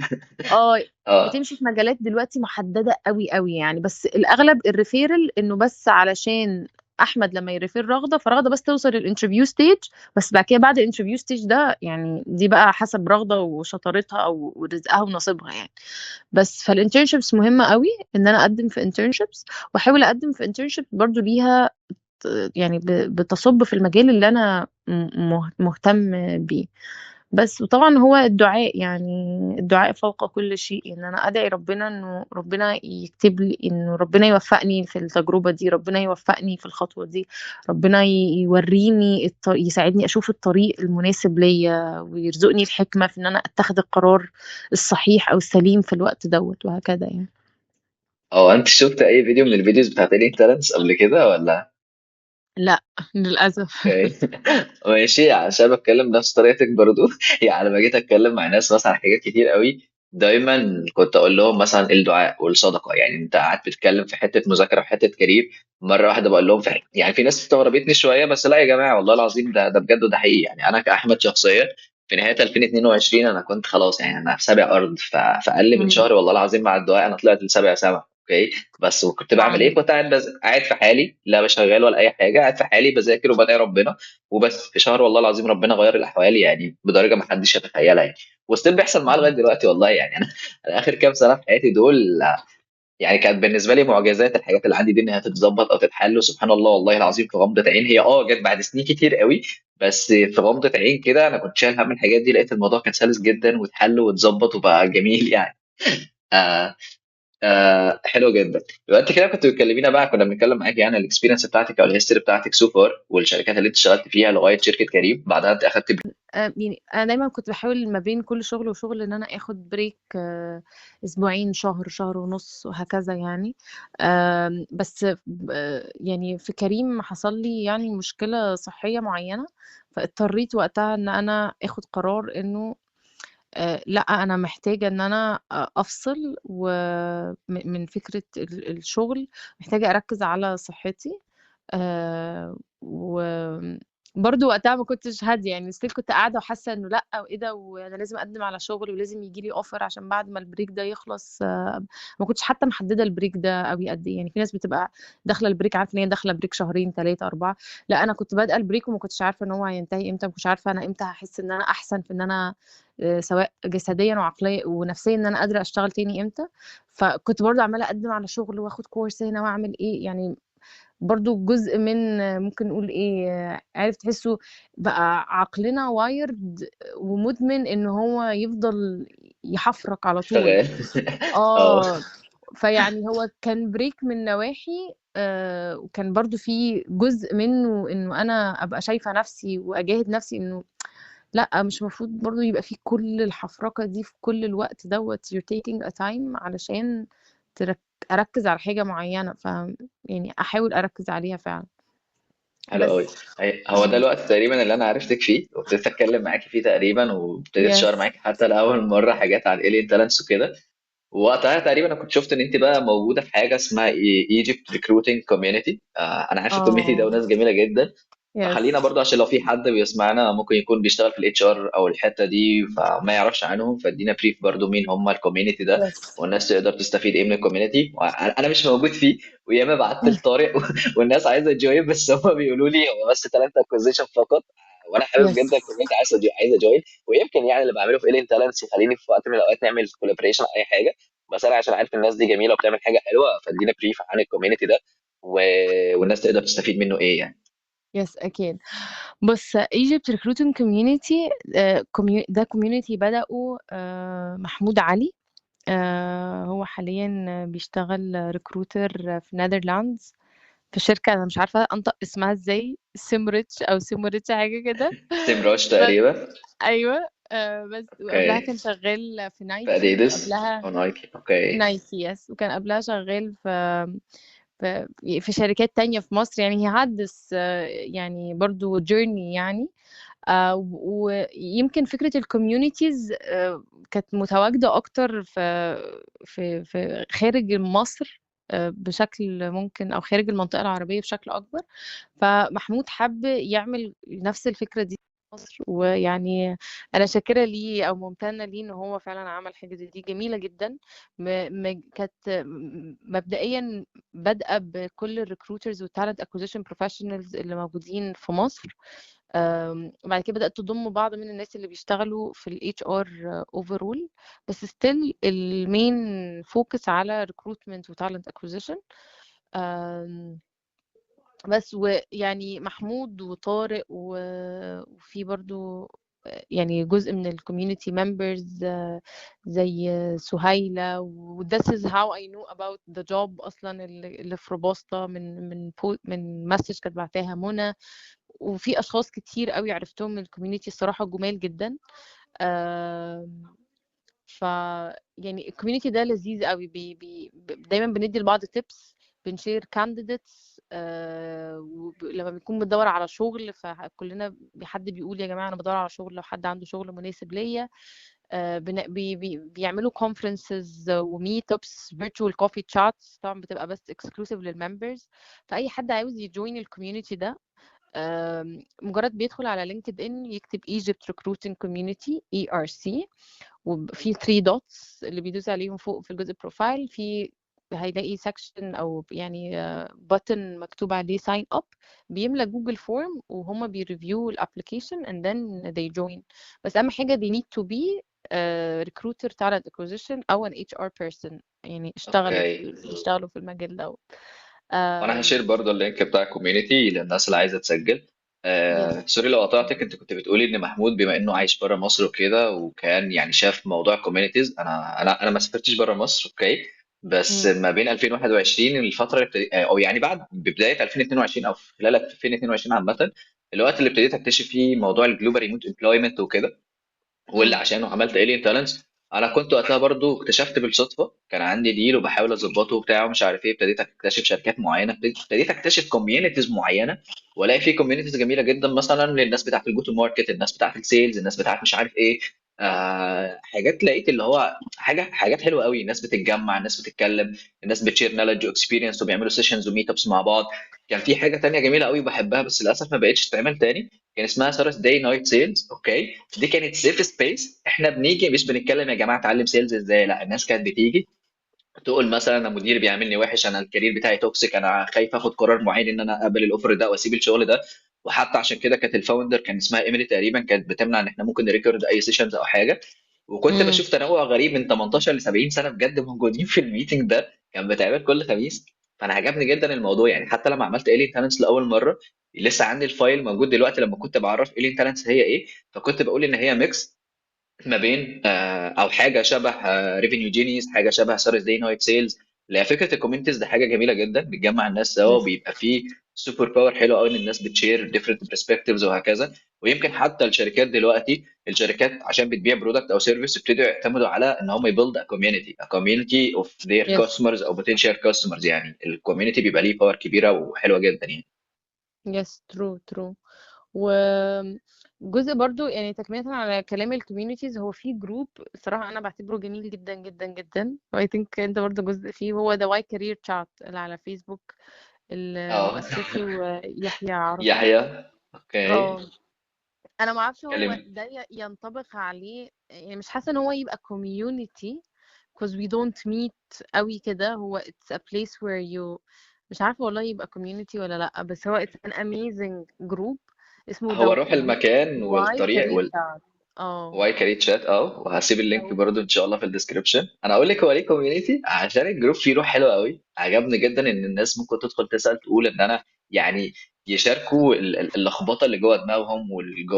اه، اه. بتمشي في مجالات دلوقتي محددة قوي قوي يعني. بس الأغلب الريفيرال إنه بس علشان أحمد لما يريفير رغدة، فرغدة بس توصل للانترفيو ستيج. بس بعد كده بعد الانترفيو ستيج ده يعني دي بقى حسب رغدة وشطارتها أو ورزقها ونصيبها يعني. بس فالانترنشيبس مهمة قوي، إن أنا أقدم في انترنشيبس، وأحاول أقدم في انترنشيب برضو ليها يعني بتصب في المجال اللي أنا مهتم بيه. بس وطبعا هو الدعاء، يعني الدعاء فوق كل شيء، ان انا ادعي ربنا انه ربنا يكتب لي، انه ربنا يوفقني في التجربة دي، ربنا يوفقني في الخطوة دي، ربنا يوريني يساعدني اشوف الطريق المناسب ليا، ويرزقني الحكمة في ان انا اتخذ القرار الصحيح او السليم في الوقت دوت، وهكذا يعني. اه، انت شفت اي فيديو من الفيديوز بتاعت الين تالنتس قبل كده ولا؟ لا للأسف. اوكي. ماشي، عشان بتكلم نفس طريقتك برضو. يعني لما جيت اتكلم مع ناس مثلا عن حاجات كتير قوي، دايما كنت اقول لهم مثلا الدعاء والصدقه. يعني انت قاعد بتتكلم في حته مذاكره وحته كارير، مره واحده بقول لهم في، يعني في ناس استغربتني شويه، بس لا يا جماعه والله العظيم ده بجد وده حقيقي. يعني انا كاحمد شخصيا في نهايه 2022 انا كنت خلاص، يعني انا في سابع ارض، في اقل من مم. شهر والله العظيم مع الدعاء انا طلعت لسابع سما. اوكي. بس وكنت بعمل سبحان ايه؟ كنت قاعد قاعد في حالي، لا بشغال ولا اي حاجه، قاعد في حالي بذاكر وبدعي ربنا وبس. في شهر والله العظيم ربنا غير الاحوال يعني بدرجه ما حدش يتخيلها يعني. وستيل بيحصل معايا لغايه الله. دلوقتي والله. يعني انا اخر كام سنه في حياتي دول يعني كانت بالنسبه لي معجزات الحاجات اللي عندي دي انها تتظبط او تتحل. وسبحان الله والله العظيم في غمضه عين، هي جت بعد سنين كتير قوي، بس في غمضه عين كده انا كنت شايل هم الحاجات دي، لقيت الموضوع كان سلس جدا واتحل واتظبط وبقى جميل يعني. آه. حلو جدا. دلوقتي كده كنت بتكلمينا بقى، كنا بنتكلم معاكي عن الاكسبيرينس بتاعتك او الهيستوري بتاعتك سو فار، والشركات اللي انت اشتغلت فيها لغايه شركه كريم، بعدها انت اخدت يعني انا دايما كنت بحاول ما بين كل شغل وشغل ان انا اخد بريك اسبوعين، شهر ونص، وهكذا يعني. بس يعني في كريم حصل لي يعني مشكلة صحية معينة، فاضطريت وقتها ان انا اخد قرار انه لا، انا محتاجة ان انا افصل من فكرة الشغل، محتاجة اركز على صحتي. وبرضه وقتها ما كنتش هادية يعني، ستيل كنت قاعدة وحاسة انه لأ، وايه ده، وانا لازم اقدم على شغل، ولازم يجي لي اوفر عشان بعد ما البريك ده يخلص. ما كنتش حتى محددة البريك ده قوي قد ايه. يعني في ناس بتبقى داخلة البريك عارفة ان هي داخلة بريك شهرين، ثلاثة، أربعة. لا، انا كنت بادئة البريك وما كنتش عارفة ان هو هينتهي امتى، ما كنتش عارفة انا امتى هحس ان انا احسن في ان انا سواء جسديا وعقليا ونفسيا ان انا قادرة اشتغل تاني امتى. فكنت برضه عمالة اقدم على شغل واخد كورس هنا واعمل ايه يعني. برضو جزء من ممكن نقول ايه، عارف تحسه بقى عقلنا وايرد ومدمن ان هو يفضل يحفرك على طول. شغال. اه. اه. فيعني هو كان بريك من نواحي، وكان برضو في جزء منه انه انا ابقى شايفة نفسي واجاهد نفسي انه لا، مش المفروض برضو يبقى في كل الحفركة دي في كل الوقت دوت. you're taking a time علشان اركز على حاجة معينة، يعني احاول اركز عليها فعلا. حلو قوي. بس. هو ده الوقت تقريبا اللي انا عرفتك فيه وابتديت اتكلم معاكي فيه تقريبا، وابتديت اشار يس. معاكي حتى لاول مره حاجات عن الين تالنتس وكده. ووقتها تقريبا انا كنت شفت ان انت بقى موجوده في حاجه اسمها ايجيبت ريكروتنج كوميونتي. انا عارف الكوميونتي ده اه. وناس جميله جدا. فخلينا يس. برضو عشان لو في حد بيسمعنا ممكن يكون بيشتغل في الاتش ار او الحته دي فما يعرفش عنهم، فادينا بريف برضو مين هم الكوميونتي ده، يس. والناس تقدر تستفيد ايه من الكوميونتي. انا مش موجود فيه، وياما بعت لطارق والناس عايزه تجوين، بس هم بيقولوا لي هو بس تالنت اكوزيشن فقط. وانا حابب يس. جدا الكوميونتي، عايز اجوين، ويمكن يعني اللي بعمله في الين تالنتس يخليني في وقت من الاوقات نعمل كولابريشن او اي حاجه. بس انا عشان عارف الناس دي جميله وبتعمل حاجه حلوه، فادينا بريف عن الكوميونتي ده و... والناس تقدر تستفيد منه ايه يعني. يس اكيد. بص Egypt Recruiting Community، ده كوميونتي بدأه محمود علي. هو حاليا بيشتغل ريكروتر في نذرلاندز، في شركة أنا مش عارفة أنطق اسمها ازاي، سيمريتش أو سيموريتش حاجة كده. سيم روش بس تقريبا. أيوة. بس وقبلها اوكي. كان شغال في في نايكي، اديدس وقبلها او نايكي، اوكي. نايكي يس، وكان قبلها شغال في شركات تانية في مصر. يعني هي حدث يعني برضو جيرني يعني. ويمكن فكرة الكوميونيتيز كانت متواجدة أكتر في خارج مصر بشكل ممكن، أو خارج المنطقة العربية بشكل أكبر. فمحمود حب يعمل نفس الفكرة دي في مصر، ويعني أنا شاكرة ليه أو ممتنة ليه إن هو فعلا عمل حاجة زي دي جميلة جدا. كانت مبدئيا بادئة بكل الريكروترز والتالنت اكوزيشن بروفيشنالز اللي موجودين في مصر. وبعد كده بدأت تضم بعض من الناس اللي بيشتغلوا في ال HR overall، بس still المين فوكس على recruitment و talent acquisition. بس ويعني محمود وطارق وفي برضو يعني جزء من الكوميونتي ممبرز زي سهيلة. و this is how I know about the job أصلا اللي في روبوستا من مسج كانت بعتها منى. وفي أشخاص كتير قوي عرفتهم من الكوميونتي الصراحة جمال جدا. آم، ف يعني الكوميونتي ده لذيذ قوي. دايما بندي لبعض تيبس، بنشير كانديديتس. لما بنكون بندور على شغل فكلنا حد بيقول يا جماعة أنا بدور على شغل، لو حد عنده شغل مناسب ليا. بيعملوا conferences وميت ابس virtual coffee chats، طبعا بتبقى بس exclusive للممبرز. فأي حد عاوز يجوين الكوميونتي ده مجرد بيدخل على لينكد ان يكتب Egypt Recruiting Community ERC، وفي 3 دوتس اللي بيدوس عليهم فوق في الجزء بروفايل، هيلاقي سكشن او يعني بutton مكتوب عليه sign up. بيملى جوجل فورم وهم بيريفيو الابلكيشن and then they join. بس اهم حاجه they need to be recruiter talent acquisition او an HR person، يعني اوكي. اشتغلوا في المجال دوت. وانا هشير آم، برضو اللينك بتاع الكوميونتي للناس اللي عايزه تسجل. yes. سوري لو قطعتك، انت كنت بتقولي ان محمود بما انه عايش بره مصر وكده، وكان يعني شاف موضوع الكوميونيتيز. انا ما سافرتش بره مصر، اوكي. بس مم. ما بين 2021 الفتره اللي او يعني بعد بدايه 2022 او في خلال 2022 عامه، الوقت اللي ابتديت اكتشف فيه موضوع الجلوبال ريموت امبلويمنت وكده، واللي مم. عشانه عملت الين تالنتس. انا كنت وقتها برضو اكتشفت بالصدفه، كان عندي ديل وبحاول اظبطه وبتاع ومش عارف ايه، ابتديت اكتشف شركات معينه، ابتديت اكتشف كوميونيتيز معينه، والاقي في كوميونيتيز جميله جدا مثلا للناس بتاعت الجو تو ماركت، الناس بتاعت السيلز، الناس بتاعت مش عارف ايه. حاجات لقيت اللي هو حاجات حلوه قوي، الناس بتتجمع، الناس بتتكلم، الناس بتشير نولج واكسبيرينس وبيعملوا سيشنز وميت ابس مع بعض. كان في حاجه تانية جميله قوي بحبها بس للاسف ما بقتش تتعمل تاني، كان اسمها سارس داي نايت سيلز، اوكي. دي كانت سيف سبيس، احنا بنيجي مش بنتكلم يا جماعه اتعلم سيلز ازاي، لا، الناس كانت بتيجي تقول مثلا انا مديري بيعاملني وحش، انا الكارير بتاعي توكسيك، انا خايف اخد قرار معين ان انا اقبل الاوفر ده واسيب الشغل ده. وحتى عشان كده كانت الفاوندر كان اسمها ايميلي تقريبا، كانت بتمنع ان احنا ممكن نريكورد اي سيشنز او حاجه. وكنت مم. بشوف تنوع غريب من 18 ل 70 سنه بجد موجودين في الميتنج ده، كان بيتعمل كل خميس. فانا عجبني جدا الموضوع يعني. حتى لما عملت الين تالنتس لاول مره، لسه عندي الفايل موجود دلوقتي، لما كنت بعرف الين تالنتس هي ايه، فكنت بقول ان هي ميكس ما بين او حاجه شبه ريفينيو جينيز، حاجه شبه سارس داي نايت سيلز. لا، فكره الكوميونتيز ده حاجه جميله جدا، بتجمع الناس سوا Yes. وبيبقى فيه سوبر باور حلو قوي ان الناس بتشير ديفرنت برسبكتيفز وهكذا. ويمكن حتى الشركات دلوقتي، الشركات عشان بتبيع برودكت او سيرفيس ابتدوا يعتمدوا على ان هم يبيلد ا كوميونتي اوف ذير Yes. كاستمرز او بوتنشال كاستمرز، يعني الكوميونتي بيبقى ليه باور كبيره وحلوه جدا يعني. Yes. True. True. وجزء برضو يعني تكملة على كلام الكوميونيتيز، هو في جروب صراحة أنا بعتبره جميل جدا جدا جدا، و I think أنت برضو جزء فيه، هو The Why Career Chat اللي على فيسبوك، اللي اه. مؤسسه يحيى عرفة. يحيى. اوكي. اه أنا ما اعرفش هو كلم. ده ينطبق عليه، يعني مش حاسة إن هو يبقى community because we don't meet قوي كده. هو it's a place where you، مش عارفة والله يبقى community ولا لأ، بس هو it's an amazing group اسمه هو روح المكان Why والطريق Career Chat. اه. واي كاري تشات، وهسيب اللينك لو برضو ان شاء الله في الديسكربشن. انا اقول لك هو ليه كوميونتي، عشان الجروب فيه روح حلوه قوي. عجبني جدا ان الناس ممكن تدخل تسال تقول ان انا يعني يشاركوا اللخبطه اللي جوه دماغهم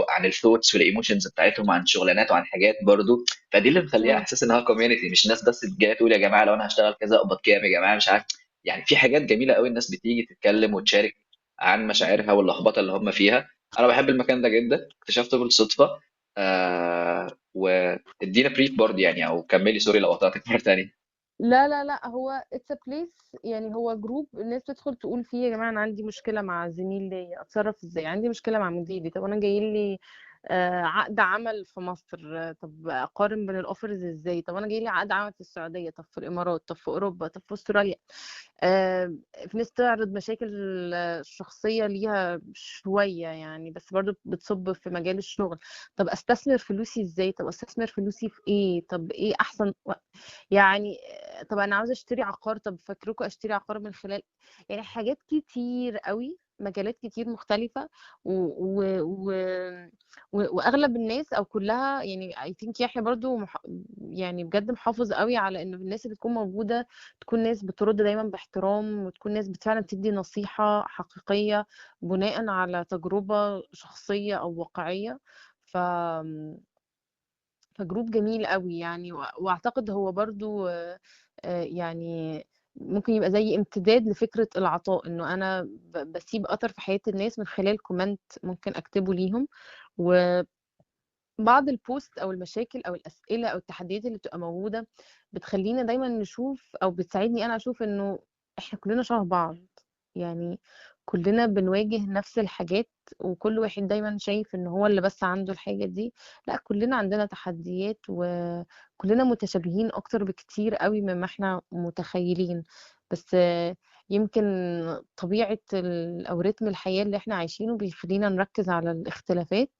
عن الثوتس والايموشنز بتاعتهم، عن شغلانات وعن حاجات برضو. فدي اللي مخليها مم. احساس انها كوميونتي، مش ناس بس جايه تقول يا جماعه لو انا هشتغل كذا اقبض كام، يا جماعه مش عارف. يعني في حاجات جميله قوي، الناس بتيجي تتكلم وتشارك عن مشاعرها واللخبطه اللي هم فيها. انا بحب المكان ده جدا، اكتشفته بالصدفه. وادينا بريف برضه يعني، او كملي سوري لو قطعتك مره تانية. لا لا لا، هو it's a place، يعني هو جروب الناس تدخل تقول فيه يا جماعة أنا عندي مشكلة مع زميل ليا أتصرف إزاي، عندي مشكلة مع مديري، طب أنا جاي لي عقد عمل في مصر، طب أقارن بين الأوفرز إزاي، طب أنا جاي لي عقد عمل في السعودية، طب في الإمارات، طب في أوروبا، طب في أستراليا. في ناس تعرض مشاكل شخصية ليها شوية يعني، بس برضو بتصب في مجال الشغل. طب استثمر فلوسي ازاي، طب استثمر فلوسي في ايه، طب ايه احسن يعني. طب انا عاوزة اشتري عقار، طب فاكركم اشتري عقار من خلال، يعني حاجات كتير قوي، مجالات كتير مختلفة. و... و... و... واغلب الناس او كلها يعني I think يحيى برضو يعني بجد محافظ قوي على ان الناس اللي تكون موجودة تكون ناس بترد دايما باحترام، وتكون ناس فعلا بتدي نصيحة حقيقية بناء على تجربة شخصية أو واقعية. ف... فجروب جميل قوي يعني، واعتقد هو برضو يعني ممكن يبقى زي امتداد لفكرة العطاء، انه انا بسيب اثر في حياة الناس من خلال كومنت ممكن اكتبه ليهم. بعض البوست او المشاكل او الاسئله او التحديات اللي بتبقى موجوده بتخلينا دايما نشوف، او بتساعدني انا اشوف انه احنا كلنا شبه بعض، يعني كلنا بنواجه نفس الحاجات، وكل واحد دايما شايف ان هو اللي بس عنده الحاجة دي. لا، كلنا عندنا تحديات، وكلنا متشابهين اكتر بكتير قوي مما احنا متخيلين. بس يمكن طبيعة او رتم الحياة اللي احنا عايشينه بيخلينا نركز على الاختلافات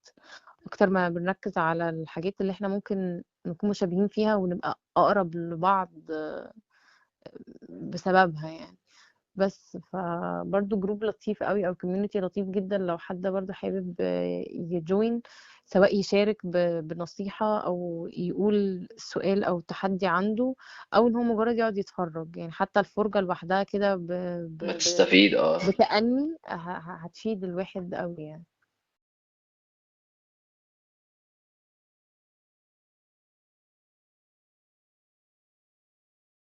اكتر ما بنركز على الحاجات اللي احنا ممكن نكون مشابهين فيها ونبقى اقرب لبعض بسببها يعني. بس فبرضه جروب لطيف قوي او كوميونتي لطيف جدا لو حد برضه حابب يجوين، سواء يشارك بنصيحة او يقول سؤال او تحدي عنده، او ان هو مجرد يقعد يتفرج، يعني حتى الفرجة لوحدها كده بتستفيد، اه. بتأني هتفيد الواحد قوي يعني.